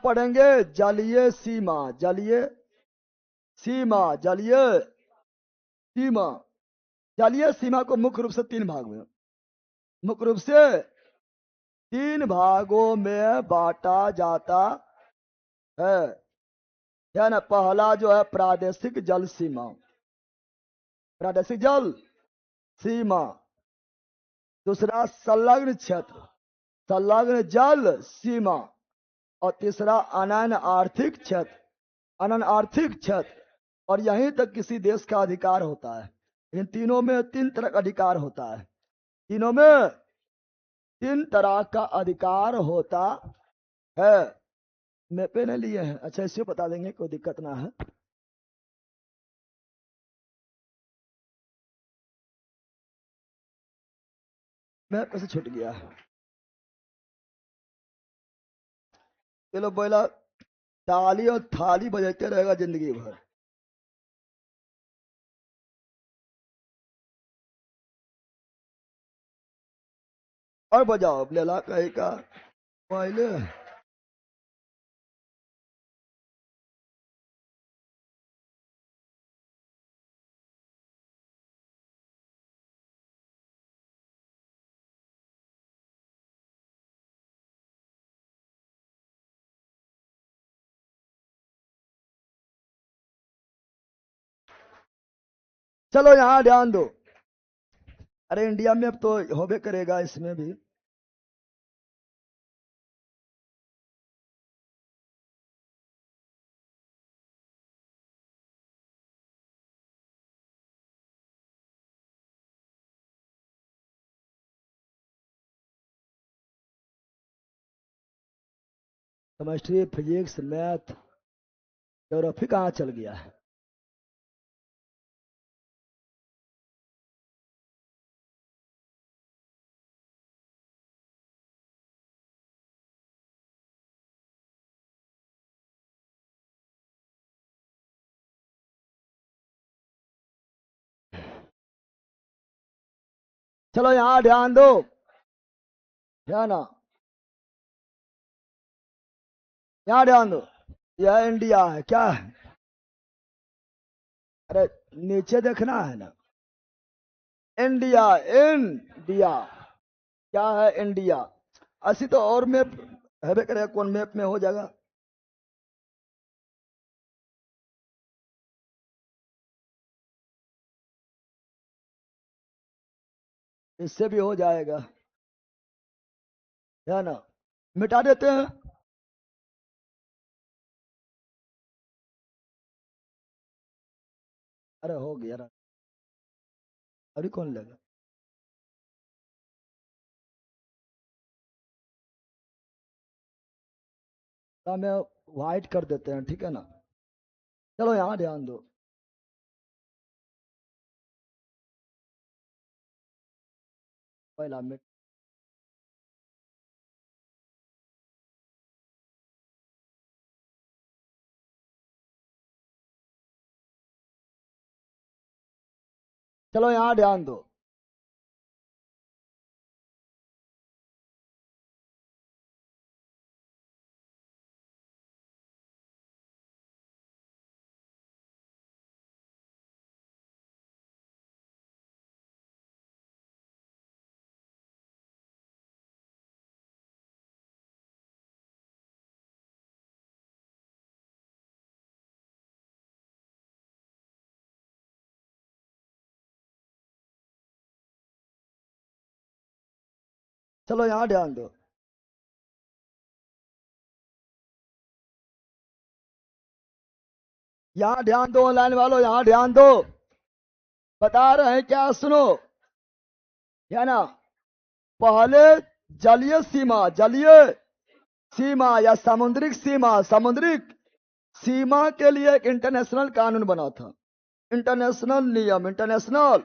पढ़ेंगे जलीय सीमा। जलीय सीमा, जलीय सीमा। जलीय सीमा को मुख्य रूप से तीन भाग में, मुख्य रूप से तीन भागों में बांटा जाता है ना? पहला जो है प्रादेशिक जल सीमा, प्रादेशिक जल सीमा। दूसरा संलग्न क्षेत्र, संलग्न जल सीमा। और तीसरा अनन्य आर्थिक क्षेत्र, अनन्य आर्थिक क्षेत्र। और यहीं तक किसी देश का अधिकार होता है। इन तीनों में तीन तरह का अधिकार होता है। तीनों में तीन तरह का अधिकार होता है। मैपे ने लिए हैं, अच्छा इसे बता देंगे, कोई दिक्कत ना है। मैप कैसे छूट गया है? चलो बोला, ताली और थाली बजाते रहेगा जिंदगी भर। और बजाओ लेला कहीं का पहले। चलो यहां ध्यान दो। अरे इंडिया में अब तो होबे करेगा इसमें भी। केमिस्ट्री, फिजिक्स, मैथ, ज्योग्राफी कहाँ चल गया है? चलो यहां ध्यान दो, ध्यान ना, यहाँ ध्यान दो। यह इंडिया है, क्या है? अरे नीचे देखना है ना। इंडिया, इंडिया क्या है? इंडिया। ऐसी तो और मैप है करेगा, कौन मैप में हो जाएगा? इससे भी हो जाएगा, है ना? मिटा देते हैं। अरे हो गया ना। अभी कौन लेगा? तो हमें व्हाइट कर देते हैं, ठीक है ना? चलो यहाँ ध्यान दो। पहला मिट चलो यहाँ ध्यान दो। चलो यहां ध्यान दो। यहां ध्यान दो ऑनलाइन वालों, यहां ध्यान दो। बता रहे हैं क्या, सुनो। है ना। पहले जलीय सीमा, जलीय सीमा या सामुद्रिक सीमा, सामुद्रिक सीमा के लिए एक इंटरनेशनल कानून बना था। इंटरनेशनल नियम, इंटरनेशनल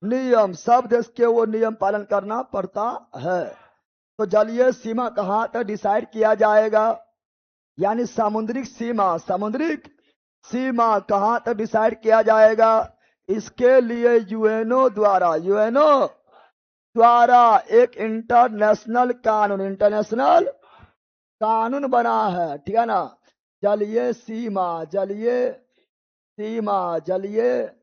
नियम, सब देश के वो नियम पालन करना पड़ता है। तो जलीय सीमा कहां तक डिसाइड किया जाएगा, यानी सामुद्रिक सीमा, सामुद्रिक सीमा कहां तक डिसाइड किया जाएगा, इसके लिए यूएनओ द्वारा, यूएनओ द्वारा एक इंटरनेशनल कानून, इंटरनेशनल कानून बना है। ठीक है ना। जलीय सीमा, जलीय सीमा, जलीय,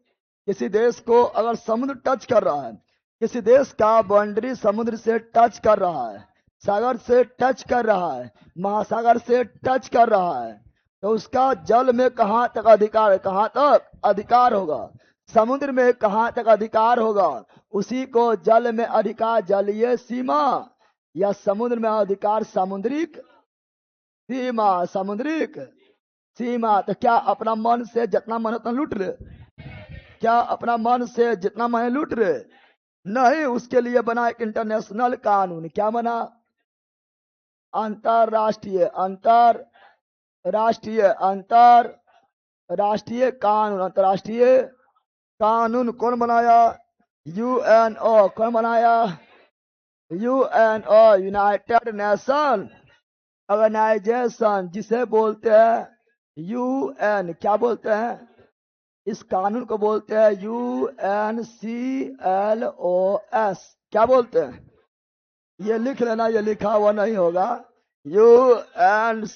किसी देश को अगर समुद्र टच कर रहा है, किसी देश का बाउंड्री समुद्र से टच कर रहा है, सागर से टच कर रहा है, महासागर से टच कर रहा है, तो उसका जल में कहां तक अधिकार है, कहां तक अधिकार होगा, समुद्र में कहां तक अधिकार होगा, उसी को जल में अधिकार जलीय सीमा, या समुद्र में अधिकार सामुद्रिक सीमा, सामुद्रिक सीमा। तो क्या अपना मन से जितना मन उतना लूट रहे, क्या अपना मन से जितना मन लूट रहे, नहीं, उसके लिए बना एक इंटरनेशनल कानून। क्या बना, अंतरराष्ट्रीय, अंतरराष्ट्रीय, अंतरराष्ट्रीय कानून, अंतरराष्ट्रीय कानून कौन बनाया, यूएनओ। कौन बनाया, यूएनओ, यूनाइटेड नेशन ऑर्गेनाइजेशन, जिसे बोलते हैं यूएन। क्या बोलते हैं, इस कानून को बोलते हैं UNCLOS। क्या बोलते हैं, ये लिख लेना, ये लिखा हुआ नहीं होगा। UNCLOS,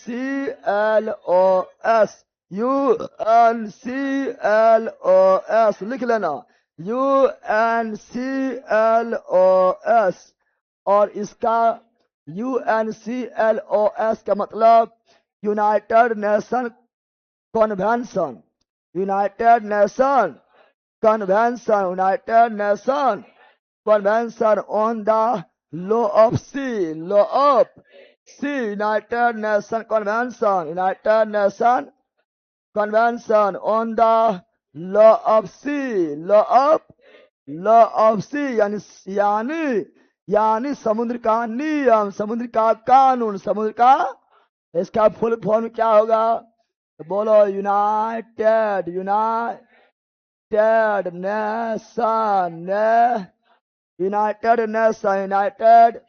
UNCLOS लिख लेना, UNCLOS। और इसका UNCLOS का मतलब United Nation convention, United Nation convention, United Nation convention on the law of sea, law of sea, United Nation convention, United Nation convention on the law of sea, law of, law of sea, यानी यानी यानी समुद्र का नियम, समुद्र का कानून, समुद्र का, इसका फुल फॉर्म क्या होगा, तो बोलो, united, united nation, united nation, united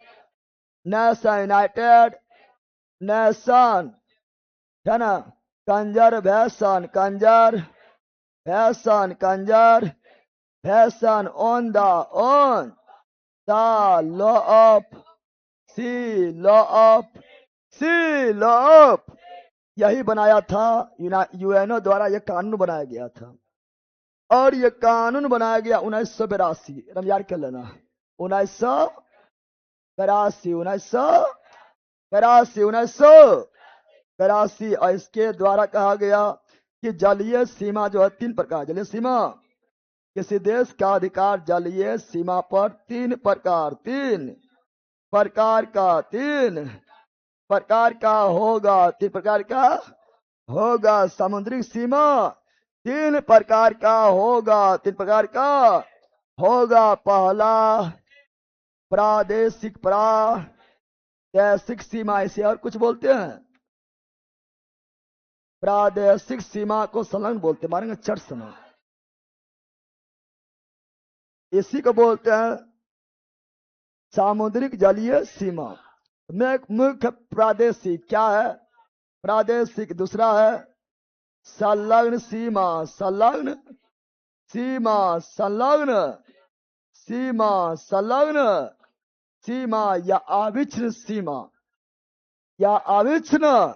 nation, united nation, है ना। Conservation, conservation, conservation on the, on the law of sea, law of sea, law of, यही बनाया था यूएनओ द्वारा, यह कानून बनाया गया था। और यह कानून बनाया गया 1982, एकदम याद कर लेना, 1982, 1982, 1982। और इसके द्वारा कहा गया कि जलीय सीमा जो है 3 प्रकार, जलीय सीमा, किसी देश का अधिकार जलीय सीमा पर 3 प्रकार, 3 प्रकार का, 3 प्रकार का होगा, 3 प्रकार का होगा। समुद्री सीमा 3 प्रकार का होगा, 3 प्रकार का होगा। पहला प्रादेशिक, प्रादेशिक सीमा, इसे और कुछ बोलते हैं, प्रादेशिक सीमा को संलग्न बोलते, मारेंगे चट समय, इसी को बोलते हैं सामुद्रिक जलीय सीमा में। मुख्य प्रादेशिक क्या है, प्रादेशिक। दूसरा है संलग्न सीमा, संलग्न सीमा, संलग्न सीमा, संलग्न सीमा या अविच्छिन्न सीमा, या अविच्छिन्न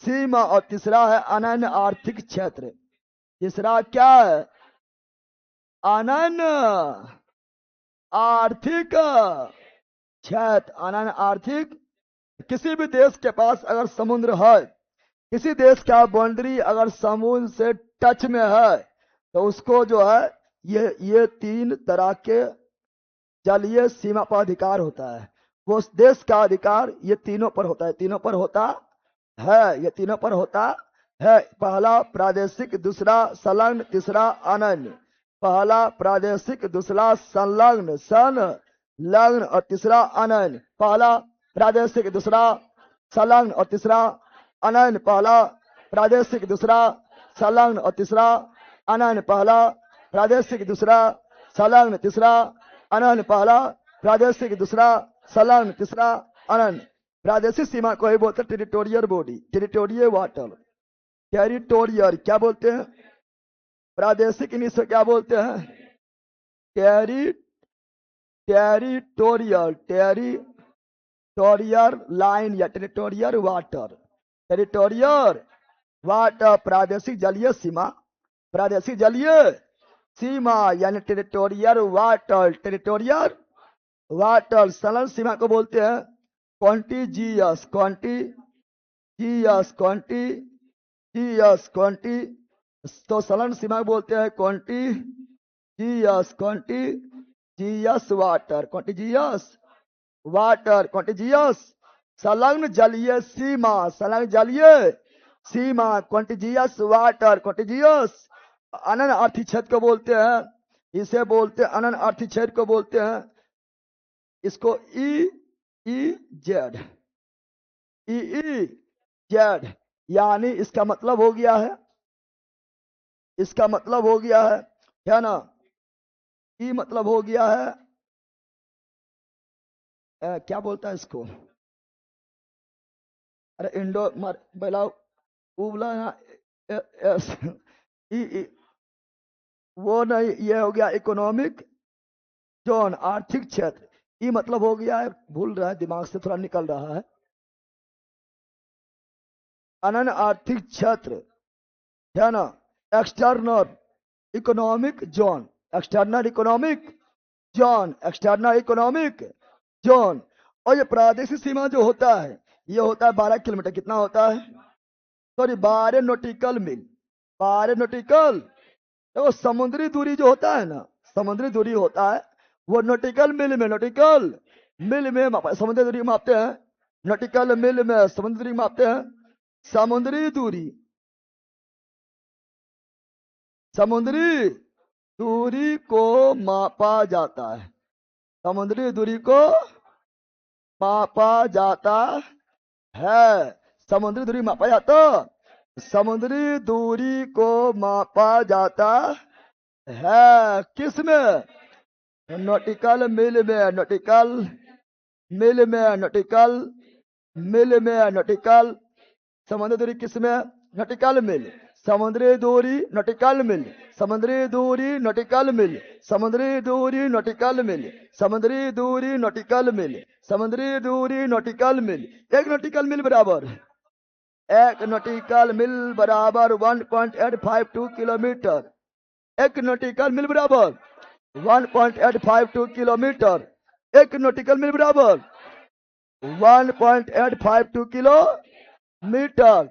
सीमा। और तीसरा है अनन्य आर्थिक क्षेत्र। तीसरा क्या है, अनन्य आर्थिक क्षेत्र, अनन्य आर्थिक। किसी भी देश के पास अगर समुद्र है, किसी देश का बाउंड्री अगर समुद्र से टच में है, तो उसको जो है ये 3 तरह के जलीय सीमा पर अधिकार होता है। वो देश का अधिकार ये तीनों पर होता है, तीनों पर होता है, ये तीनों पर होता है। पहला प्रादेशिक, दूसरा संलग्न, तीसरा अनन्य। पहला प्रादेशिक, दूसरा संलग्न संलग्न और तीसरा अनन्य। पहला प्रादेशिक, दूसरा संलग्न और तीसरा अनन्य। पहला प्रादेशिक, दूसरा संलग्न और तीसरा अनन्य। पहला प्रादेशिक, दूसरा संलग्न, तीसरा अनन्य। पहला प्रादेशिक, दूसरा संलग्न, तीसरा अनन्य। प्रादेशिक सीमा को ही बोलते हैं territorial body, territorial water, territorial क्या बोलते हैं? प्रादेशिक इंग्लिश से क्या बोलते हैं? टेरिटोरियल, टेरिटोरियल लाइन या टेरिटोरियल वाटर, टेरिटोरियल वाटर। प्रादेशिक जलीय सीमा, प्रादेशिक जलीय सीमा यानी टेरिटोरियल वाटर, टेरिटोरियल वाटर। संलग्न सीमा को बोलते हैं कॉन्टिजियस, कॉन्टिजियस, कॉन्टिजियस, कॉन्टी। तो संलग्न सीमा को बोलते हैं contiguous, contiguous water, contiguous water, contiguous. संलग्न जलीय सीमा, संलग्न जलीय सीमा, कॉन्टिजियस वाटर, कॉन्टिजियस। अनन्य आर्थिक क्षेत्र को बोलते हैं, इसे बोलते हैं अनन्य आर्थिक क्षेत्र को बोलते हैं, इसको EEZ, EEZ यानी इसका मतलब हो गया है, इसका मतलब हो गया है ना? ई मतलब हो गया है क्या बोलता है इसको? अरे इंडो बेला उबला वो नहीं, ये हो गया इकोनॉमिक जोन, आर्थिक क्षेत्र। ये मतलब हो गया है, भूल रहा है, दिमाग से थोड़ा निकल रहा है। अनन्य आर्थिक क्षेत्र है ना? External economic zone, external economic zone, external economic zone. और ये प्रादेशिक सीमा जो होता है ये होता है 12 किलोमीटर। कितना होता है? सॉरी 12 नॉटिकल मील, 12 नॉटिकल। तो समुद्री दूरी जो होता है ना, समुद्री दूरी होता है वो नॉटिकल मील में, नॉटिकल मील में समुद्री दूरी मापते हैं, नॉटिकल मील में समुद्री दूरी मापते हैं। समुद्री दूरी, समुद्री दूरी को मापा जाता है, समुद्री दूरी को मापा जाता है, समुद्री दूरी मापा जाता, समुद्री दूरी को मापा जाता है किस में? नॉटिकल मील में, नॉटिकल मील में, नॉटिकल मील में, नॉटिकल। समुद्री दूरी किस में? नॉटिकल मील। समुद्री दूरी नॉटिकल मील, समुद्री दूरी नॉटिकल मील, समुद्री दूरी नॉटिकल मील, समुद्री दूरी नॉटिकल मील, समुद्री दूरी नॉटिकल मील। एक नॉटिकल मील बराबर, एक नॉटिकल मील बराबर 1.852 किलोमीटर। एक नॉटिकल मील बराबर 1.852 किलोमीटर। एक नॉटिकल मील बराबर 1.852 kilometre,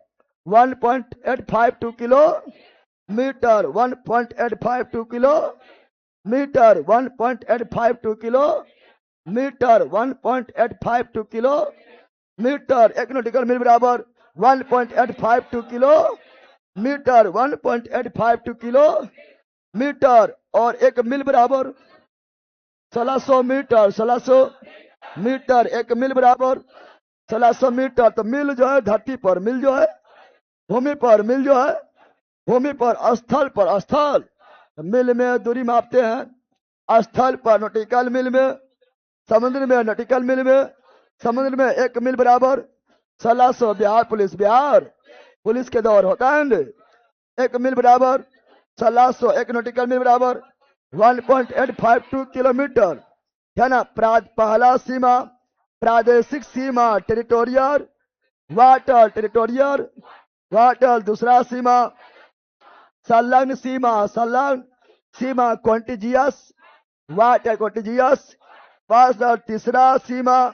1.852 kilometre, 1.852 kilometre, 1.852 kilometre, 1.852 kilometre. एक नॉटिकल मील बराबर 1.852 किलोमीटर, 1.852 किलोमीटर। और एक मील बराबर 1600 मीटर, 1600 मीटर। एक मील बराबर 1600 मीटर। तो मील जो है धरती पर, मील जो है भूमि पर, मील जो है भूमि पर, स्थल पर, स्थल मील में दूरी मापते हैं, स्थल पर नॉटिकल मील में, समुद्र में नॉटिकल मील में। समुद्र में एक मील बराबर 1600। बिहार पुलिस, बिहार पुलिस के दौर होता है, एक मील बराबर 1600, एक नॉटिकल मील बराबर 1.852 किलोमीटर है ना? पहला सीमा प्रादेशिक सीमा टेरिटोरियल वाटर, टेरिटोरियल वाटर। दूसरा सीमा संलग्न सीमा, संलग्न सीमा कॉन्टिजियस वाटर, कॉन्टिजियस वाटर। तीसरा सीमा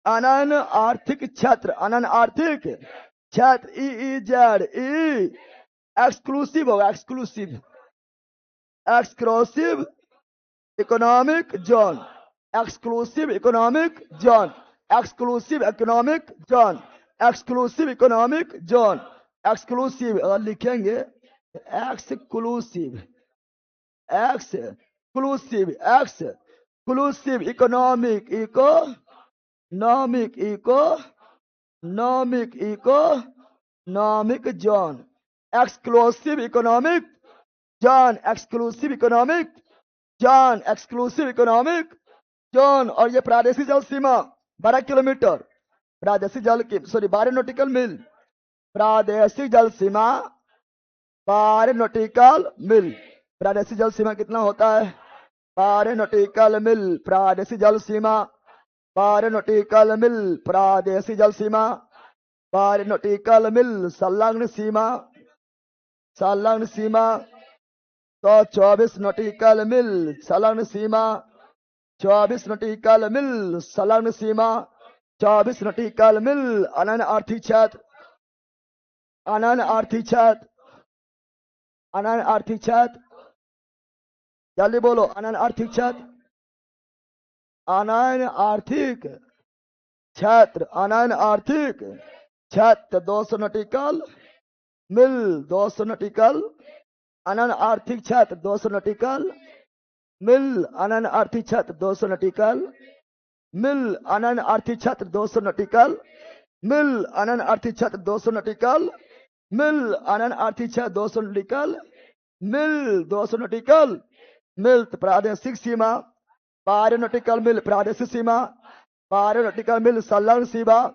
अनन्य आर्थिक क्षेत्र, अनन्य आर्थिक क्षेत्र EEZ, एक्सक्लूसिव होगा, exclusive, exclusive economic zone, exclusive economic zone. Exclusive economic zone, exclusive economic zone, exclusive अगर लिखेंगे exclusive, exclusive, exclusive economic, economic, economic, economic zone, exclusive economic zone, exclusive economic zone, exclusive economic zone. और ये प्रादेशिक जल सीमा 12 kilometre, प्रादेशिक जल की 12 nautical मील, प्रादेशिक जल सीमा 12 नॉटिकल मील। प्रादेशिक जल सीमा कितना होता है? 12 नॉटिकल मील प्रादेशिक जल सीमा, 12 नॉटिकल मील प्रादेशिक जल सीमा, 12 नॉटिकल मील संलग्न सीमा, संलग्न सीमा। तो 24 नॉटिकल मील संलग्न सीमा, 24 नॉटिकल मील संलग्न सीमा, 24 नॉटिकल मील अनन्य आर्थिक क्षेत्र, अनन्य आर्थिक क्षेत्र, अनन्य आर्थिक क्षेत्र, जल्दी बोलो, अनन्य आर्थिक क्षेत्र, अनन्य आर्थिक क्षेत्र, अनन्य आर्थिक क्षेत्र 200 नॉटिकल मील, 200 नॉटिकल, अनन्य आर्थिक क्षेत्र 200 नॉटिकल मील, अनन्य आर्थिक क्षेत्र 200 नॉटिकल मील, अनन्य आर्थिक क्षेत्र 200 नॉटिकल मील, अनन्य आर्थिक क्षेत्र 200 नॉटिकल मील, अनन्य आर्थिक क्षेत्र 200 नॉटिकल मील, 200 नॉटिकल मील। प्रादेशिक सीमा 12 नॉटिकल मील प्रादेशिक सीमा, 12 नॉटिकल मील संलग्न सीमा,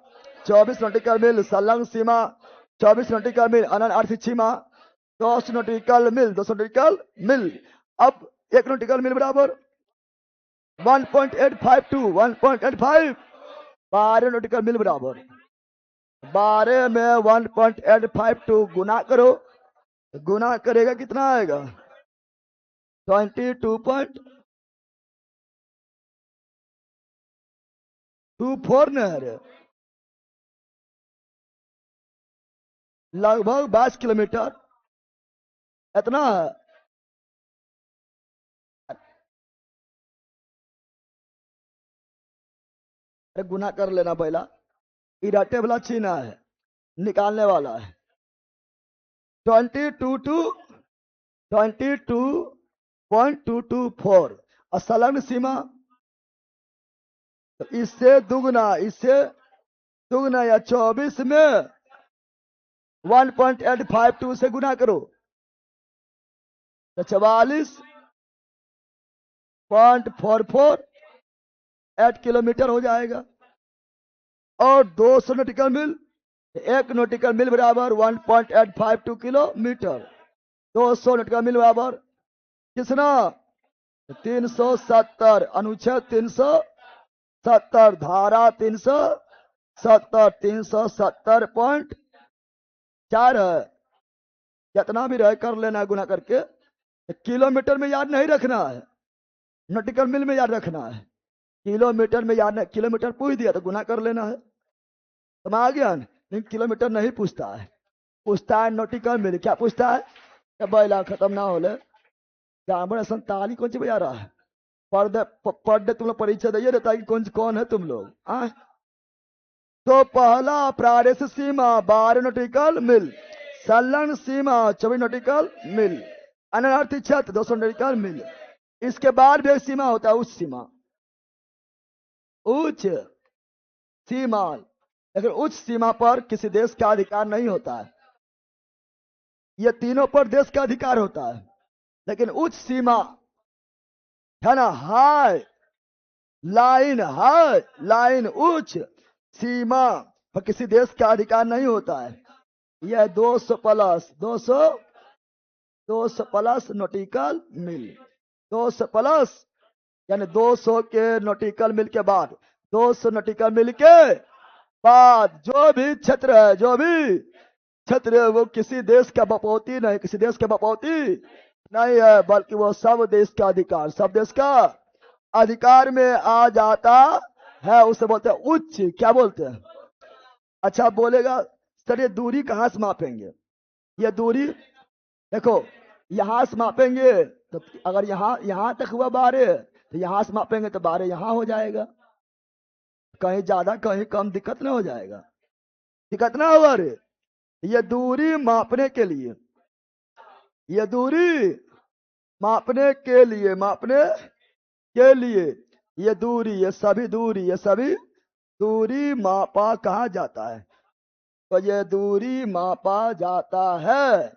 24 नॉटिकल मील संलग्न सीमा, 24 नॉटिकल मील अनन्य आर्थिक सीमा, 200 नॉटिकल मील, 200 नॉटिकल मील। अब 1 नॉटिकल मील बराबर 1.852, 1.85, 12 नॉटिकल मील बराबर 12 में 1.852 गुना करो, गुना करेगा कितना आएगा? 22.24 न है, लगभग 22 किलोमीटर इतना है। अरे गुना कर लेना पहला, इराटे वाला छीना है, निकालने वाला है। 22.224 और संलग्न सीमा तो इससे दुगना, इससे दुगना या 24 में 1.852 से गुना करो तो 44.44 किलोमीटर हो जाएगा। और 200 नॉटिकल मील, 1 नॉटिकल मील बराबर 1.852 किलोमीटर, 200 नॉटिकल मील बराबर कितना? 370, अनुच्छेद 370, धारा 370, 370.4 है। जितना भी रहे कर लेना गुना करके, किलोमीटर में याद नहीं रखना है, नॉटिकल मील में याद रखना है। किलोमीटर में याद नहीं, किलोमीटर पूछ दिया तो गुना कर लेना है, समझ आ गया? लेकिन किलोमीटर नहीं पूछता है, पूछता है नॉटिकल मील। क्या पूछता है? बैला खत्म ना होले जानवर ताली कौन सी बजा रहा है? पर डे तुम लोग परीक्षा दिए रहता है कि कौन है तुम लोग। तो पहला प्रादेशिक सीमा 12 नॉटिकल मील, संलग्न सीमा 24 नॉटिकल मील, अनन्य आर्थिक क्षेत्र 200 नॉटिकल मील। इसके बाद भी एक सीमा होता है, उच्च सीमा, उच्च सीमा। लेकिन उच्च सीमा पर किसी देश का अधिकार नहीं होता है, ये तीनों पर देश का अधिकार होता है। लेकिन उच्च सीमा है ना, हाई लाइन, हाई लाइन, उच्च सीमा पर किसी देश का अधिकार नहीं होता है। यह 200 प्लस 200 प्लस नॉटिकल मील, 200 प्लस यानी 200 के नॉटिकल मील के बाद, 200 नॉटिकल मील के बाद जो भी क्षेत्र है, जो भी क्षेत्र है वो किसी देश का बपौती नहीं, किसी देश का बपौती नहीं है, बल्कि वो सब देश का अधिकार, सब देश का अधिकार में आ जाता है। उसे बोलते हैं उच्च, क्या बोलते हैं? अच्छा बोलेगा सर ये दूरी कहां से मापेंगे? ये दूरी देखो, यहां से मापेंगे तो अगर यहां तक हुआ 12 तो यहां से मापेंगे तो 12 यहां हो जाएगा। कहीं ज्यादा कहीं कम दिक्कत ना हो जाएगा, दिक्कत ना होगा रे। ये दूरी मापने के लिए, ये दूरी मापने के लिए, मापने के लिए ये दूरी, ये सभी दूरी, ये सभी दूरी मापा कहा जाता है। तो ये दूरी मापा जाता है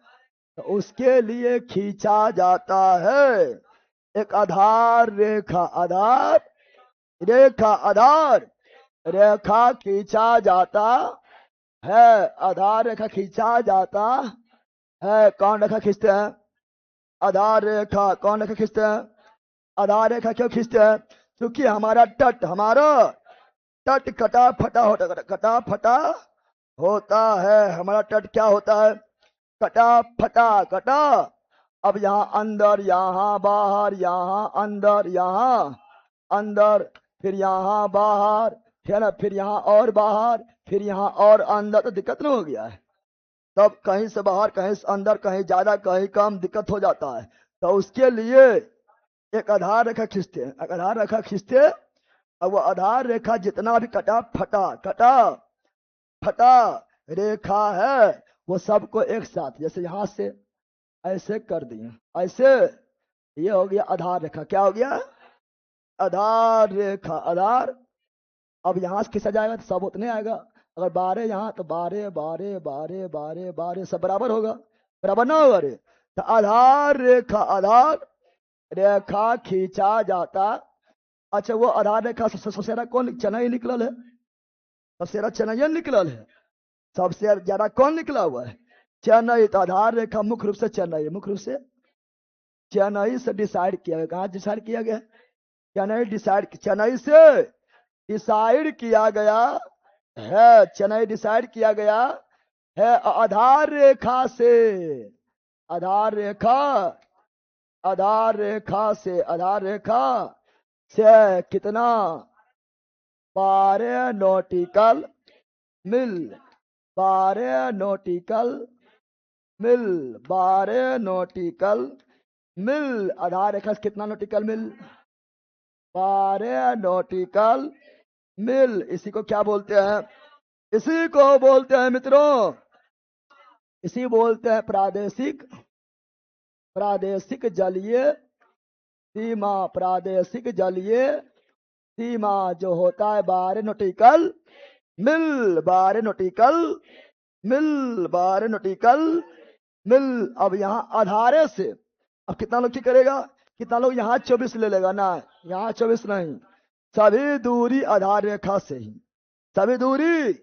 तो उसके लिए खींचा जाता है एक आधार रेखा, आधार रेखा, आधार रेखा खींचा जाता है, आधार रेखा खींचा जाता है। कौन रेखा खींचते हैं? आधार रेखा। कौन रेखा खींचते हैं? आधार रेखा क्यों खींचते हैं? क्योंकि हमारा तट, हमारा तट कटा फटा होता, कटा फटा होता है। हमारा तट क्या होता है? कटा फटा, कटा। अब यहाँ अंदर, यहाँ बाहर, यहाँ अंदर, यहाँ अंदर, फिर यहाँ बाहर, है ना, फिर यहाँ और बाहर, फिर यहाँ और अंदर, तो दिक्कत नहीं हो गया है। तब कहीं से बाहर, कहीं से अंदर, कहीं ज्यादा कहीं कम दिक्कत हो जाता है। तो उसके लिए एक आधार रेखा खींचते हैं, आधार रेखा खींचते। अब वो आधार रेखा जितना भी कटा फटा, कटा फटा रेखा है वो सबको एक साथ, जैसे यहां से ऐसे कर दिए, ऐसे, ये हो गया आधार रेखा। क्या हो गया? आधार रेखा, आधार। अब यहां से खींचा जाएगा तो सब उतने आएगा। अगर 12 यहाँ तो 12 12 12 12 12 सब बराबर होगा, बराबर ना होगा रे। तो आधार रेखा, आधार रेखा खींचा जाता। अच्छा, वो आधार रेखा सबसे कौन चेन्नई निकलल है? सबसे चेन्नई निकलल है। सबसे ज्यादा कौन निकला हुआ है? चेन्नई। तो आधार रेखा मुख्य रूप से चेन्नई, मुख्य रूप से चेन्नई से डिसाइड किया गया। कहाँ डिसाइड किया गया? चेन्नई डिसाइड, चेन्नई से डिसाइड किया गया है, चेन्नई डिसाइड किया गया है आधार रेखा से, आधार रेखा, आधार रेखा से, आधार रेखा से कितना? 12 नॉटिकल मिल, 12 नॉटिकल मिल, 12 नॉटिकल मिल। आधार रेखा से कितना नॉटिकल मिल? 12 नॉटिकल मिल। इसी को क्या बोलते हैं? इसी को बोलते हैं मित्रों, इसी बोलते हैं प्रादेशिक, प्रादेशिक जलीय सीमा, प्रादेशिक जलीय सीमा जो होता है 12 नॉटिकल मिल, 12 नॉटिकल मिल, 12 नॉटिकल मिल। अब यहाँ आधारे से अब कितना लोग की करेगा? कितना लोग यहाँ 24 ले लेगा ना? यहाँ 24 नहीं, सभी दूरी आधार रेखा से ही, सभी दूरी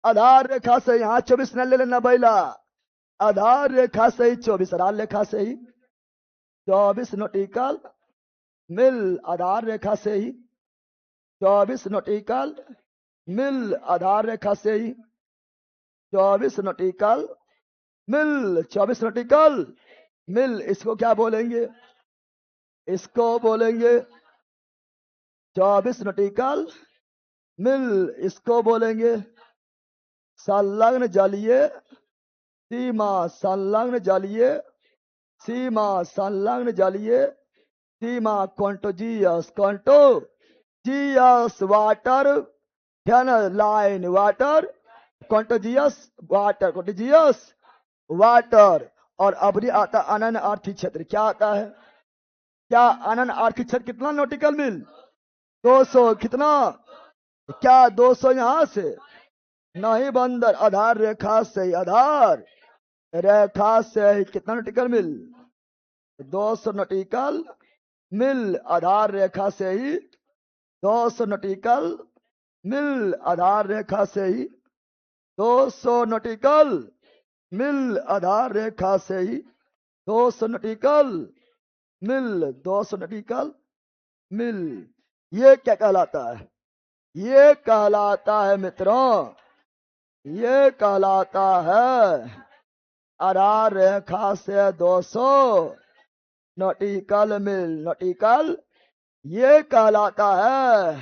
आधार रेखा से। यहाँ 24 न ले लेना बैला, आधार रेखा से ही 24, आधार रेखा से ही 24 नॉटिकल मिल, आधार रेखा से ही 24 नॉटिकल मिल, आधार रेखा से ही 24 नॉटिकल मिल, 24 नॉटिकल मिल। इसको क्या बोलेंगे? इसको बोलेंगे 24 नॉटिकल मिल। इसको बोलेंगे संलग्न जलीय सीमा, संलग्न जलीय सीमा, संलग्न जलीय सीमा। Contiguous, contiguous water, line water, contiguous water, contiguous water. और अबरी आता अनन्य आर्थिक क्षेत्र। क्या आता है? क्या अनन्य आर्थिक क्षेत्र कितना नॉटिकल मिल? 200। कितना? क्या 200 यहां से नहीं बंदर, आधार रेखा से, आधार रेखा से कितना नॉटिकल मिल? 200 नॉटिकल मिल, आधार रेखा से ही 200 नॉटिकल मिल, आधार रेखा से ही 200 नॉटिकल मिल, आधार रेखा से ही 200 नॉटिकल मिल, 200 नॉटिकल मिल। ये क्या कहलाता है? ये कहलाता है मित्रों, ये कहलाता है आधार रेखा से 200 नॉटिकल मिल, नॉटिकल। ये कहलाता है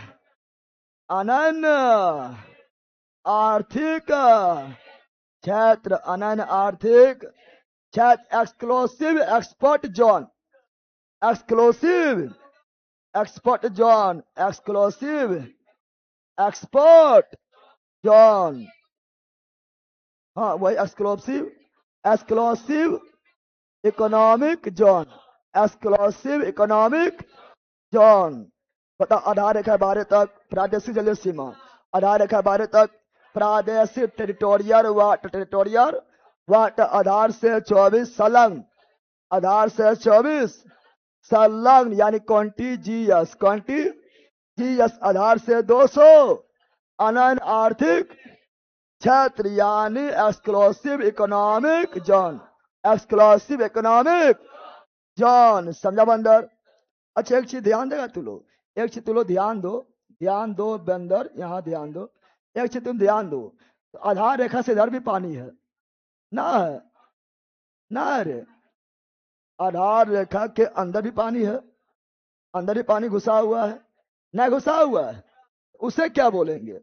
अनन्य आर्थिक क्षेत्र, अनन्य आर्थिक क्षेत्र, exclusive export zone, exclusive export zone, exclusive export zone, हाँ वही exclusive, exclusive economic zone, exclusive economic zone. बता, आधार रेखा 12 तक प्रादेशिक जलीय सीमा, आधार रेखा 12 तक प्रादेशिक टेरिटोरियल वाटर, टेरिटोरियल वाटर आधार से 24 संलग्न, आधार से 24 संलग्न यानी कॉन्टिजियस, कॉन्टिजियस आधार से 200 अनन्य आर्थिक क्षेत्र यानी exclusive economic zone, exclusive economic zone. समझा बंदर? अच्छा एक चीज ध्यान देगा तू लोग, एक चीज तू लोग ध्यान दो, ध्यान दो बंदर, यहाँ ध्यान दो, एक चीज तुम ध्यान दो, तो आधार रेखा से इधर भी पानी है ना, है ना? रे आधार रेखा के अंदर भी पानी है, अंदर भी पानी घुसा हुआ है, ना घुसा हुआ है, उसे क्या बोलेंगे?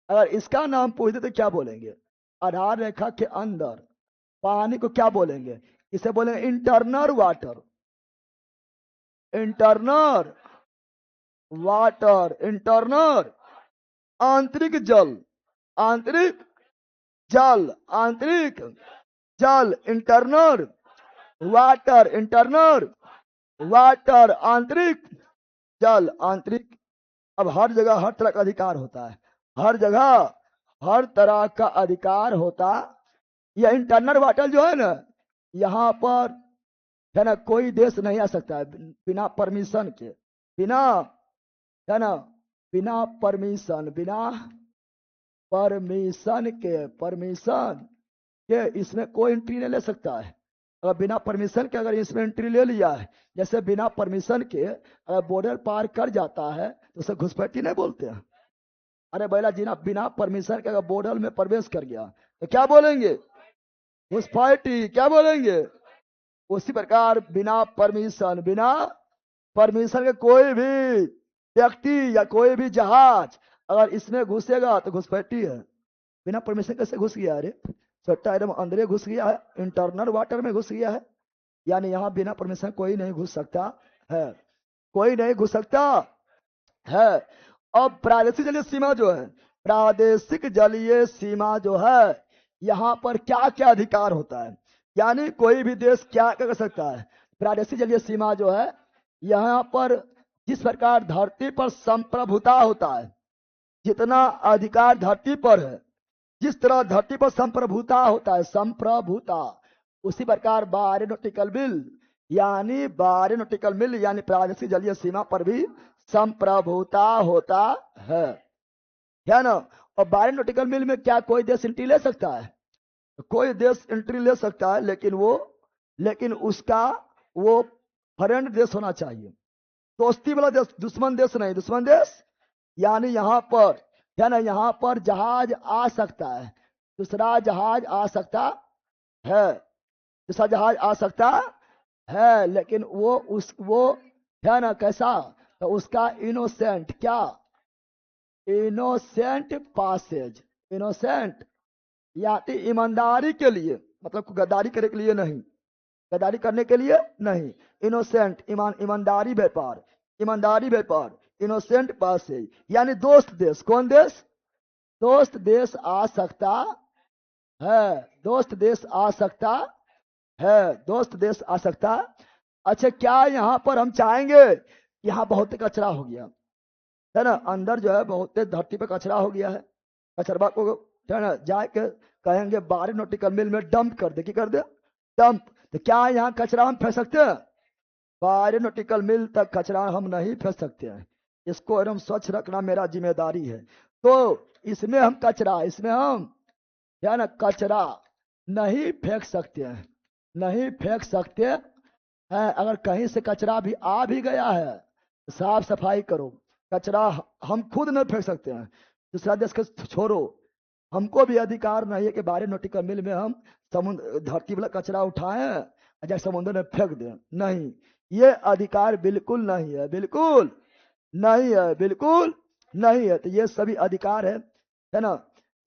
अगर इसका नाम पूछते तो क्या बोलेंगे? आधार रेखा के अंदर पानी को क्या बोलेंगे? इसे बोलेंगे internal water, internal water, internal आंतरिक जल, आंतरिक जल, आंतरिक जल, इंटरनल वाटर, इंटरनल वाटर आंतरिक जल, आंतरिक। अब हर जगह हर तरह का अधिकार होता है, हर जगह हर तरह का अधिकार होता। यह इंटरनल वाटर जो है ना, यहाँ पर है ना कोई देश नहीं आ सकता है बिना परमिशन के, बिना, है ना, बिना परमिशन, बिना परमिशन के, परमिशन के इसमें कोई एंट्री नहीं ले सकता है। अगर बिना परमिशन के अगर इसमें एंट्री ले लिया है, जैसे बिना परमिशन के अगर बॉर्डर पार कर जाता है तो उसे घुसपैठी नहीं बोलते हैं। अरे बैला जीना बिना परमिशन के अगर बॉर्डर में प्रवेश कर गया तो क्या बोलेंगे? घुसपैठी। क्या बोलेंगे? उसी प्रकार बिना परमिशन, बिना परमिशन के कोई भी व्यक्ति या कोई भी जहाज अगर इसमें घुसेगा तो घुसपैठी है। बिना परमिशन कैसे घुस गया? अरे सट्टा एकदम अंदर घुस गया है, इंटरनल वाटर में घुस गया है, यानी यहाँ बिना परमिशन कोई नहीं घुस सकता है, कोई नहीं घुस सकता है। अब प्रादेशिक जलीय सीमा जो है, प्रादेशिक जलीय सीमा जो है, यहाँ पर क्या क्या अधिकार होता है, यानी कोई भी देश क्या कर सकता है? प्रादेशिक जलीय सीमा जो है, यहाँ पर जिस प्रकार धरती पर संप्रभुता होता है, जितना अधिकार धरती पर है, जिस तरह धरती पर संप्रभुता होता है, संप्रभुता, उसी प्रकार 12 नॉटिकल मील यानी 12 नॉटिकल मील यानी प्रादेशिक जलीय सीमा पर भी संप्रभुता होता है ना। और 12 नॉटिकल मील में क्या कोई देश एंट्री ले सकता है? कोई देश एंट्री ले सकता है, लेकिन उसका वो फ्रेंड देश होना चाहिए, दोस्ती वाला देश, दुश्मन देश नहीं, दुश्मन देश। यानी यहाँ पर है ना, यहाँ पर जहाज आ सकता है, दूसरा जहाज आ सकता है, दूसरा जहाज आ सकता है, लेकिन वो है ना कैसा? तो उसका इनोसेंट, क्या? इनोसेंट पासेज, इनोसेंट यानी ईमानदारी के लिए, मतलब गद्दारी करने के लिए नहीं, गद्दारी करने के लिए नहीं, इनोसेंट ईमानदारी व्यापार, ईमानदारी व्यापार, इनोसेंट पासेज यानी दोस्त देश। कौन देश? दोस्त देश आ सकता है, दोस्त देश आ सकता है, दोस्त देश आ सकता। अच्छा क्या यहाँ पर हम चाहेंगे? यहाँ बहुत कचरा हो गया है ना, अंदर जो है बहुत धरती पे कचरा हो गया है, कचरवा को है ना जाके कहेंगे 12 नॉटिकल मील में डंप कर दे, की कर दे? डंप। तो क्या यहाँ कचरा हम फेंक सकते हैं? 12 नॉटिकल मील तक कचरा हम नहीं फेंक सकते हैं, इसको एकदम स्वच्छ रखना मेरा जिम्मेदारी है। तो इसमें हम कचरा, इसमें हम है ना कचरा नहीं फेंक सकते हैं, नहीं फेंक सकते हैं। अगर कहीं से कचरा भी आ भी गया है तो साफ सफाई करो, कचरा हम खुद नहीं फेंक सकते हैं, दूसरा देश के छोड़ो, हमको भी अधिकार नहीं है कि 12 नॉटिकल मील में हम समुद्र धरती वाला कचरा उठाएं या समुद्र में फेंक दें, नहीं, ये अधिकार बिल्कुल नहीं है, बिल्कुल नहीं है, बिल्कुल नहीं है। तो ये सभी अधिकार है ना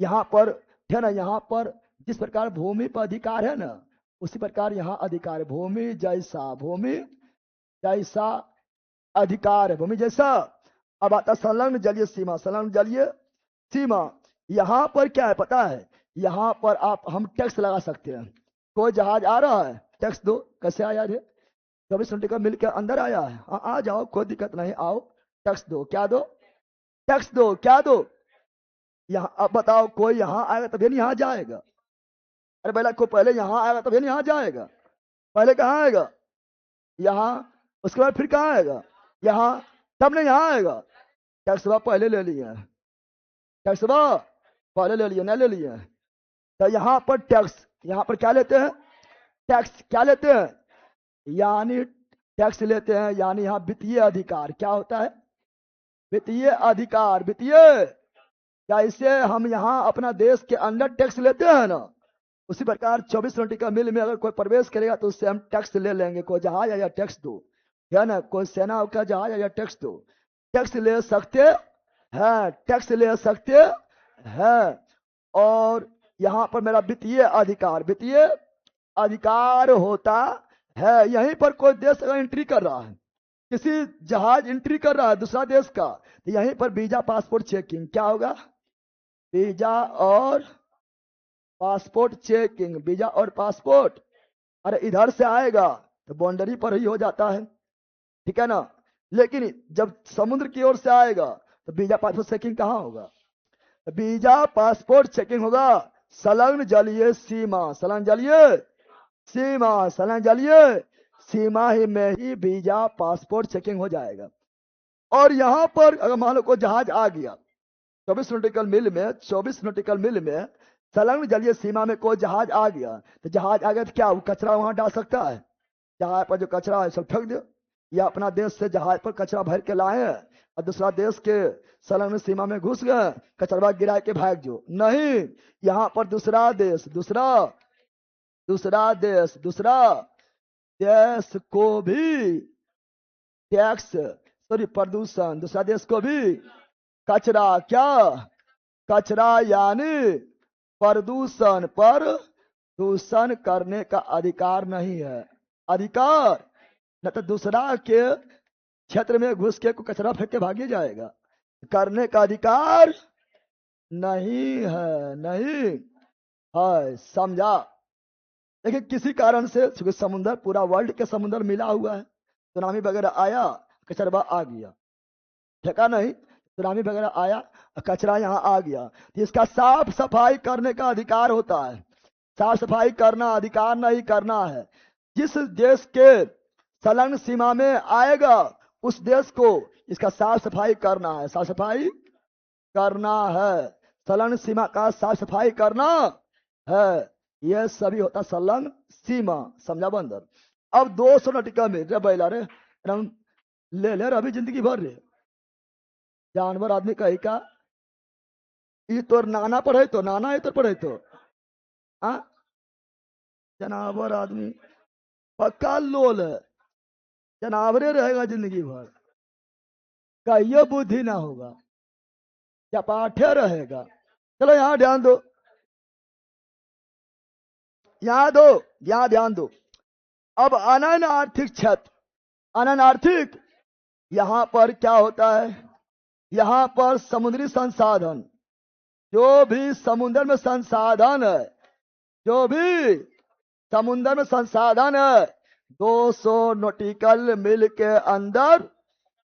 यहाँ पर, है ना, यहाँ पर जिस प्रकार भूमि पर अधिकार है ना, उसी प्रकार यहाँ अधिकार है, भूमि जैसा, भूमि जैसा अधिकार है, भूमि जैसा अब आता संलग्न जलीय सीमा। संलग्न जलीय सीमा यहां पर क्या है पता है, यहां पर हम टैक्स लगा सकते हैं। कोई जहाज आ रहा है, टैक्स दो। कैसे आया रे? 24 का मिल के अंदर आया है, हाँ आ जाओ, कोई दिक्कत नहीं, आओ टैक्स दो। क्या दो? टैक्स दो। क्या दो? यहाँ अब बताओ, कोई यहाँ आएगा तभी नहीं यहाँ जाएगा। अरे पहले कोई पहले यहाँ आएगा तभी नहीं यहाँ जाएगा। पहले कहाँ आएगा? यहाँ। उसके बाद फिर कहाँ आएगा? यहाँ। तब नहीं यहाँ आएगा। टैक्स पहले ले लिए, टैक्स पहले ले लिए, नहीं ले लिए। तो यहाँ पर टैक्स, यहाँ पर क्या लेते हैं? टैक्स क्या लेते हैं? यानी टैक्स लेते हैं, यानी यहाँ वित्तीय अधिकार। क्या होता है? वित्तीय अधिकार। वित्तीय, क्या इससे हम यहाँ अपना देश के अंदर टैक्स लेते हैं ना, उसी प्रकार 24 नॉटिकल मील में अगर कोई प्रवेश करेगा तो उससे हम टैक्स ले लेंगे। कोई जहाज या टैक्स दो, है ना, कोई सेना का जहाज या टैक्स दो। टैक्स ले सकते हैं, टैक्स ले सकते हैं। और यहाँ पर मेरा वित्तीय अधिकार, वित्तीय अधिकार होता है। यहीं पर कोई देश अगर एंट्री कर रहा है, किसी जहाज एंट्री कर रहा है दूसरा देश का, तो यहीं पर वीजा पासपोर्ट चेकिंग। क्या होगा? वीजा और पासपोर्ट चेकिंग। वीजा और पासपोर्ट, अरे इधर से आएगा तो बाउंड्री पर ही हो जाता है, ठीक है ना। लेकिन जब समुद्र की ओर से आएगा तो वीजा पासपोर्ट चेकिंग कहाँ होगा? वीजा पासपोर्ट चेकिंग होगा संलग्न जलीय सीमा। संलग्न जलीय सीमा, संलग्न जलीय सीमा ही में ही वीजा पासपोर्ट चेकिंग हो जाएगा। और यहां पर अगर मान लो कोई जहाज आ गया 24 नॉटिकल मील में, 24 नॉटिकल मील में संलग्न जलीय सीमा में कोई जहाज आ गया, तो जहाज आ गया तो क्या वो कचरा वहां डाल सकता है? जहाज पर जो कचरा है सब फेंक दो। या अपना देश से जहाज पर कचरा भर के लाए और दूसरा देश के संलग्न सीमा में घुस गए, कचरा गिरा के भाग जो नहीं। यहाँ पर दूसरा देश, दूसरा देश को भी टैक्स, सॉरी प्रदूषण, दूसरा देश को भी कचरा, क्या कचरा यानी प्रदूषण पर दूषण करने का अधिकार नहीं है। अधिकार न तो दूसरा के क्षेत्र में घुस के को कचरा फेंक के भागे जाएगा, करने का अधिकार नहीं है, नहीं है, समझा। लेकिन किसी कारण से चूंकि समुद्र पूरा वर्ल्ड के समुद्र मिला हुआ है, सुनामी वगैरह आया, कचरा आ गया, ठेका नहीं, सुनामी वगैरह आया, कचरा यहाँ आ गया, तो इसका साफ सफाई करने का अधिकार होता है। साफ सफाई करना अधिकार नहीं करना है। जिस देश के संलग्न सीमा में आएगा उस देश को इसका साफ सफाई करना है, साफ सफाई करना है, संलग्न सीमा का साफ सफाई करना है। यह सभी होता संलग्न सीमा, समझा बंदर। अब 200 नॉटिकल मील रे बैला रे हम ले ले अभी जिंदगी भर रे जानवर आदमी कही का ये तोर नाना पढ़े तो, नाना है तो पढ़े तो जनावर आदमी पक्का लोल है, जनावरे रहेगा जिंदगी भर, कहियो बुद्धि ना होगा, चपाठे रहेगा। चलो यहाँ ध्यान दो, यहाँ ध्यान दो। अब अनन्य आर्थिक क्षेत्र, अनन्य आर्थिक, यहां पर क्या होता है? यहां पर समुद्री संसाधन, जो भी समुद्र में संसाधन है, जो भी समुद्र में संसाधन है, 200 नॉटिकल मील के अंदर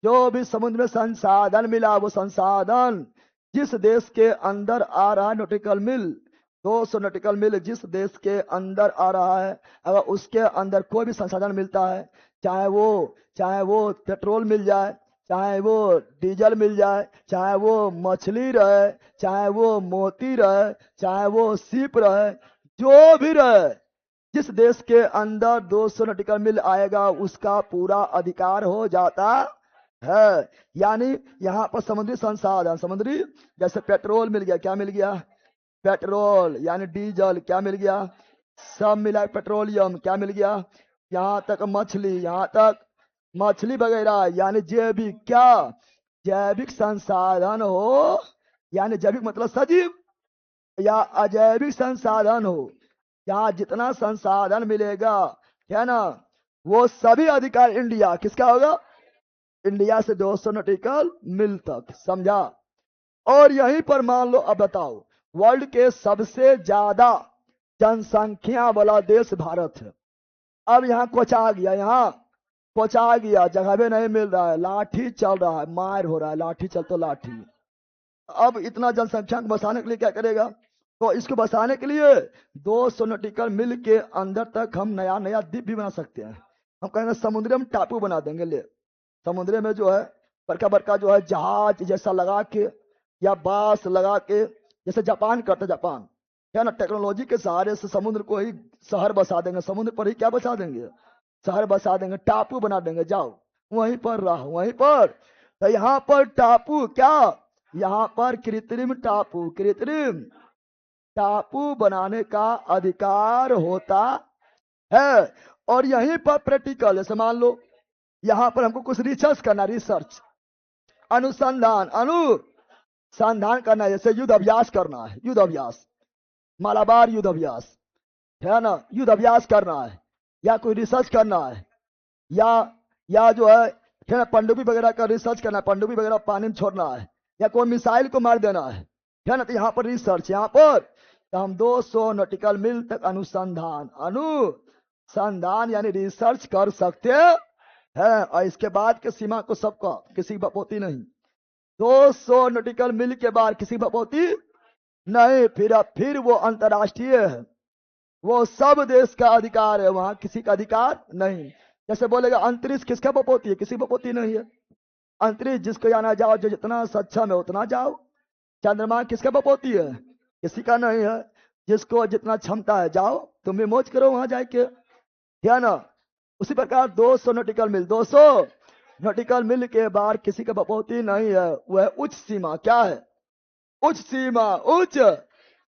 जो भी समुद्र में संसाधन मिला, वो संसाधन जिस देश के अंदर आ रहा है नॉटिकल मील, 200 नॉटिकल मील जिस देश के अंदर आ रहा है, अगर उसके अंदर कोई भी संसाधन मिलता है, चाहे वो पेट्रोल मिल जाए, चाहे वो डीजल मिल जाए, चाहे वो मछली रहे, चाहे वो मोती रहे, चाहे वो सीप रहे, जो भी रहे, जिस देश के अंदर 200 नॉटिकल मील आएगा उसका पूरा अधिकार हो जाता है। यानी यहाँ पर समुद्री संसाधन, समुद्री जैसे पेट्रोल मिल गया, क्या मिल गया? पेट्रोल, यानी डीजल क्या मिल गया? सब मिला पेट्रोलियम क्या मिल गया? यहाँ तक मछली, यहाँ तक मछली वगैरह, यानी जैविक, क्या जैविक संसाधन हो, यानी जैविक मतलब सजीव, या अजैविक संसाधन हो, यहाँ जितना संसाधन मिलेगा, है ना, वो सभी अधिकार इंडिया किसका होगा? इंडिया से 200 नॉटिकल मील तक, समझा। और यहीं पर मान लो, अब बताओ, वर्ल्ड के सबसे ज्यादा जनसंख्या वाला देश भारत है। अब यहाँ कोचा गया, यहाँ कोचा गया, जगह भी नहीं मिल रहा है, लाठी चल रहा है, मार हो रहा है, लाठी चल तो लाठी। अब इतना जनसंख्या को बसाने के लिए क्या करेगा? तो इसको बसाने के लिए 200 नॉटिकल मील के अंदर तक हम नया नया द्वीप भी बना सकते हैं। हम कहेंगे समुद्र में टापू बना देंगे, ले समुद्र में जो है बड़का बड़का जो है जहाज जैसा लगा के या बांस लगा के, जैसे जापान करता, जापान है ना, टेक्नोलॉजी के सहारे से समुद्र को ही शहर बसा देंगे, समुद्र पर ही क्या बसा देंगे, शहर बसा देंगे, टापू बना देंगे, जाओ वहीं पर रहो, वहीं पर। तो यहाँ पर टापू क्या, यहाँ पर कृत्रिम टापू, कृत्रिम टापू बनाने का अधिकार होता है। और यहीं पर प्रैक्टिकल, जैसे मान लो यहाँ पर हमको कुछ रिसर्च करना, रिसर्च अनुसंधान, अनुसंधान करना है, जैसे युद्ध अभ्यास करना है, युद्ध अभ्यास, मालाबार युद्ध अभ्यास है ना, युद्ध अभ्यास करना है, या कोई रिसर्च करना है, या जो है पनडुब्बी वगैरह का रिसर्च करना है, पनडुब्बी वगैरह पानी में छोड़ना है, या कोई मिसाइल को मार देना है ना, तो यहाँ पर रिसर्च, यहाँ पर तो हम 200 नॉटिकल मील तक अनुसंधान, अनुसंधान यानी रिसर्च कर सकते हैं। और इसके बाद के सीमा को सबका किसी बपोती नहीं, 200 नॉटिकल मील के बाद किसी बपोती नहीं, फिर वो अंतर्राष्ट्रीय है, वो सब देश का अधिकार है, वहां किसी का अधिकार नहीं। जैसे बोलेगा अंतरिक्ष किसका बपोती है, किसी बपोती नहीं है। अंतरिक्ष जिसको जाना जाओ, जो जितना सक्षम है उतना जाओ। चंद्रमा किसका बपोती है, किसी का नहीं है, जिसको जितना क्षमता है जाओ, तुम भी मौज करो वहां जाके, है ना। उसी प्रकार 200 नॉटिकल मील, 200 नॉटिकल मील के बाद किसी का बपोती नहीं है, वह उच्च सीमा, क्या है, उच्च सीमा, उच्च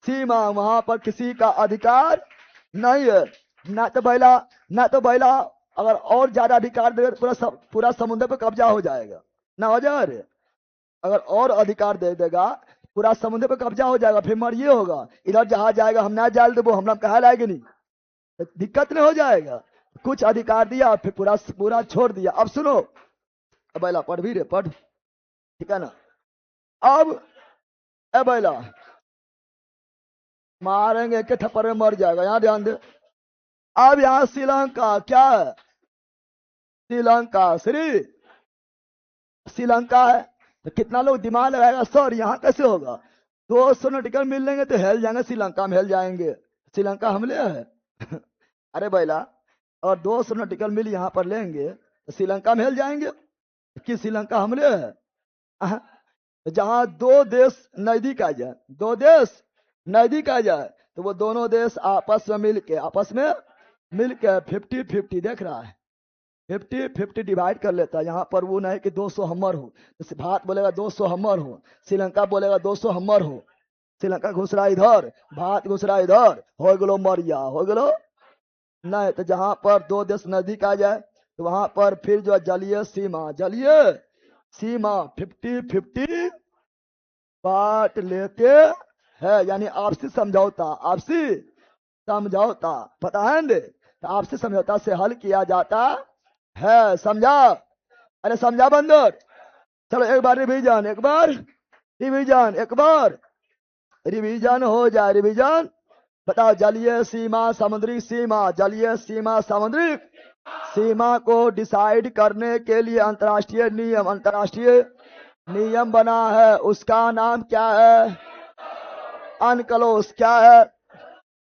सीमा, वहां पर किसी का अधिकार नहीं है। ना तो बैला अगर और ज्यादा अधिकार देगा तो पूरा समुद्र पर कब्जा हो जाएगा, ना हो जाए रे। अगर और अधिकार दे देगा पूरा समुद्र पर कब्जा हो जाएगा, फिर मर ये होगा, इधर जहाज जाएगा हम ना जाल देबो, हम कहा लाएंगे नहीं, तो दिक्कत नहीं हो जाएगा। कुछ अधिकार दिया फिर पूरा छोड़ दिया। अब सुनो, अब बैला पढ़ भी रे, पढ़, ठीक है ना। अब बैला मारेंगे के थप्पड़ में मर जाएगा, यहां ध्यान दे। अब यहां श्रीलंका क्या है, श्रीलंका, श्रीलंका है, तो कितना लोग दिमाग लगाएगा, सर यहाँ कैसे होगा, 200 नॉटिकल मील लेंगे तो हिल जाएंगे, श्रीलंका में हिल जाएंगे, श्रीलंका हमले है अरे बैला, और 200 नॉटिकल मील यहाँ पर लेंगे तो श्रीलंका में हिल जाएंगे, कि श्रीलंका हमले है। जहां दो देश नजदीक आ जाए, दो देश नजदीक आ जाए, तो वो दोनों देश आपस में मिलके 50-50 देख रहा है, 50-50 डिवाइड कर लेता है। यहाँ पर वो नहीं कि 200 हमर हो, जैसे भारत बोलेगा 200 हमर हो, श्रीलंका बोलेगा 200 हमर हो, श्रीलंका घुस रहा इधर, भारत घुस रहा इधर, हो गलो मरिया, हो गलो नहीं। तो जहां पर दो देश नजदीक आ जाए तो वहां पर फिर जो जलीय सीमा 50-50 बांट लेते हैं, यानी आपसी समझौता, पता है ना, तो आपसी समझौता से हल किया जाता है, समझा, अरे समझा बंदर। चलो एक बार रिवीजन, एक बार रिवीजन हो जाए, रिवीजन बताओ। जलीय सीमा, समुद्री सीमा, जलीय सीमा, समुद्री सीमा को डिसाइड करने के लिए अंतर्राष्ट्रीय नियम बना है, उसका नाम क्या है, अनक्लोज। क्या है,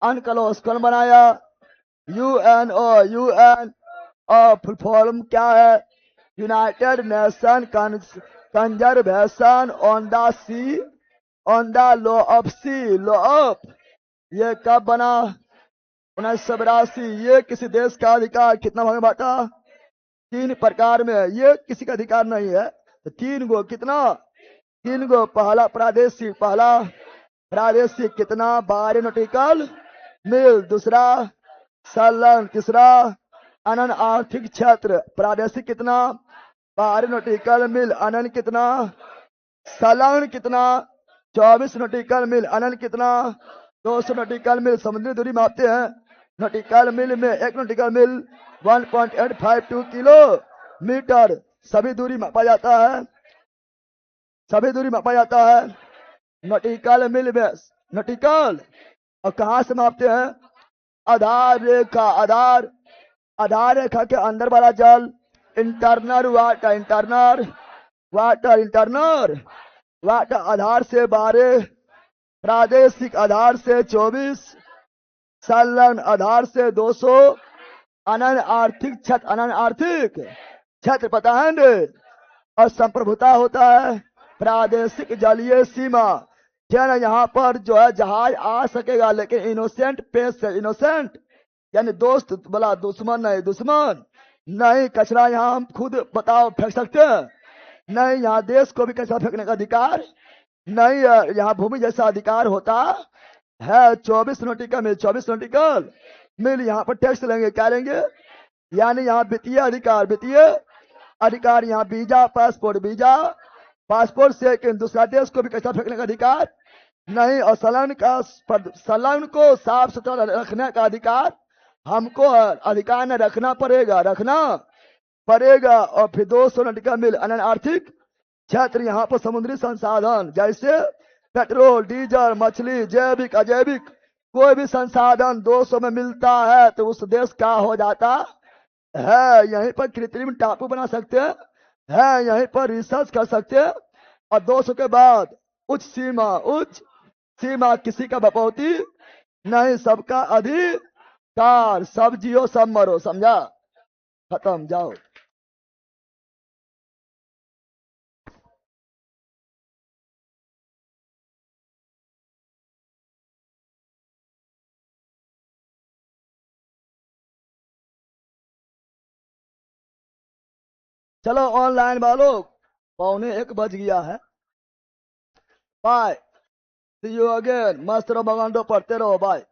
अनक्लोज। कौन बनाया, यूएन फुल फॉर्म क्या है, united nation conservation on the sea, on the law of sea, law of. ये कब बना, 1982। ये किसी देश का अधिकार कितना भाग में बांटा, 3 प्रकार में है, ये किसी का अधिकार नहीं है, तो 3 गो, कितना, 3 गो। पहला प्रादेशिक, कितना, 12 नॉटिकल मील, दूसरा संलग्न, तीसरा अनन आर्थिक क्षेत्र। प्रादेशिक कितना, 12 नॉटिकल मील, अनन कितना, संलग्न कितना, 24 नॉटिकल मील, अनन कितना, 200 नॉटिकल मील। समुद्री दूरी मापते हैं नॉटिकल मील में, 1 नॉटिकल मील 1.852 किलोमीटर, सभी दूरी मापा जाता है, सभी दूरी मापा जाता है। नॉटिकल मिल बेस, नॉटिकल। और कहां से मापते हैं? आधार रेखा, आधार रेखा के अंदर वाला जल, internal water, internal water, internal water आधार से 12, प्रादेशिक आधार से 24, संलग्न आधार से 200, अनन्य आर्थिक छत, अनन्य आर्थिक छत्र पता है न? और संप्रभुता होता है प्रादेशिक जलीय सीमा। क्या ना, यहाँ पर जो है जहाज आ सकेगा, लेकिन इनोसेंट पेश है, इनोसेंट यानी दोस्त बोला, दुश्मन नहीं, दुश्मन नहीं। कचरा यहाँ हम खुद बताओ फेंक सकते हैं? नहीं। यहाँ देश को भी कचरा फेंकने का अधिकार नहीं है। यहाँ भूमि जैसा अधिकार होता है। 24 नॉटिकल मिल, 24 नॉटिकल मिल। यहाँ पर टैक्स लेंगे, क्या लेंगे? यानी यहाँ वित्तीय अधिकार, वित्तीय अधिकार। यहाँ वीजा, पासपोर्ट, वीजा पासपोर्ट से दूसरा देश को भी कचरा फेंकने का अधिकार नहीं। और संलग्न को साफ सुथरा रखने का अधिकार हमको है। अधिकार न रखना पड़ेगा, रखना पड़ेगा। और फिर 200 नॉटिकल मिल अनन्य आर्थिक क्षेत्र। यहाँ पर समुद्री संसाधन जैसे पेट्रोल, डीजल, मछली, जैविक, अजैविक कोई भी संसाधन 200 में मिलता है तो उस देश का हो जाता है। यहीं पर कृत्रिम टापू बना सकते हैं, है यहीं पर रिसर्च कर सकते हैं। और 200 के बाद उच्च सीमा, उच्च सीमा किसी का बपौती नहीं, सबका अधिकार। सब जियो सब मरो, समझा? खत्म, जाओ। चलो ऑनलाइन वालों, 1:45 बज गया है। Bye, see you again. मस्त रहो, भगवान पढ़ते रहो। बाय।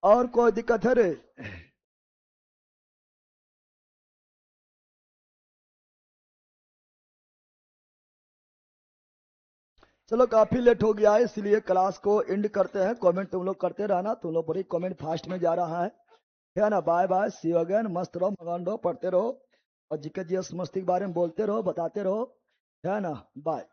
और कोई दिक्कत है रे? चलो काफी लेट हो गया है, इसलिए क्लास को एंड करते हैं। कमेंट तुम लोग करते रहना, तुम लोग बड़ी कमेंट फास्ट में जा रहा है ना? Bye bye, see you again. मस्त रहो, मगन रहो, पढ़ते रहो और जीके जीएस मस्ती के बारे में बोलते रहो, बताते रहो, है ना? बाय।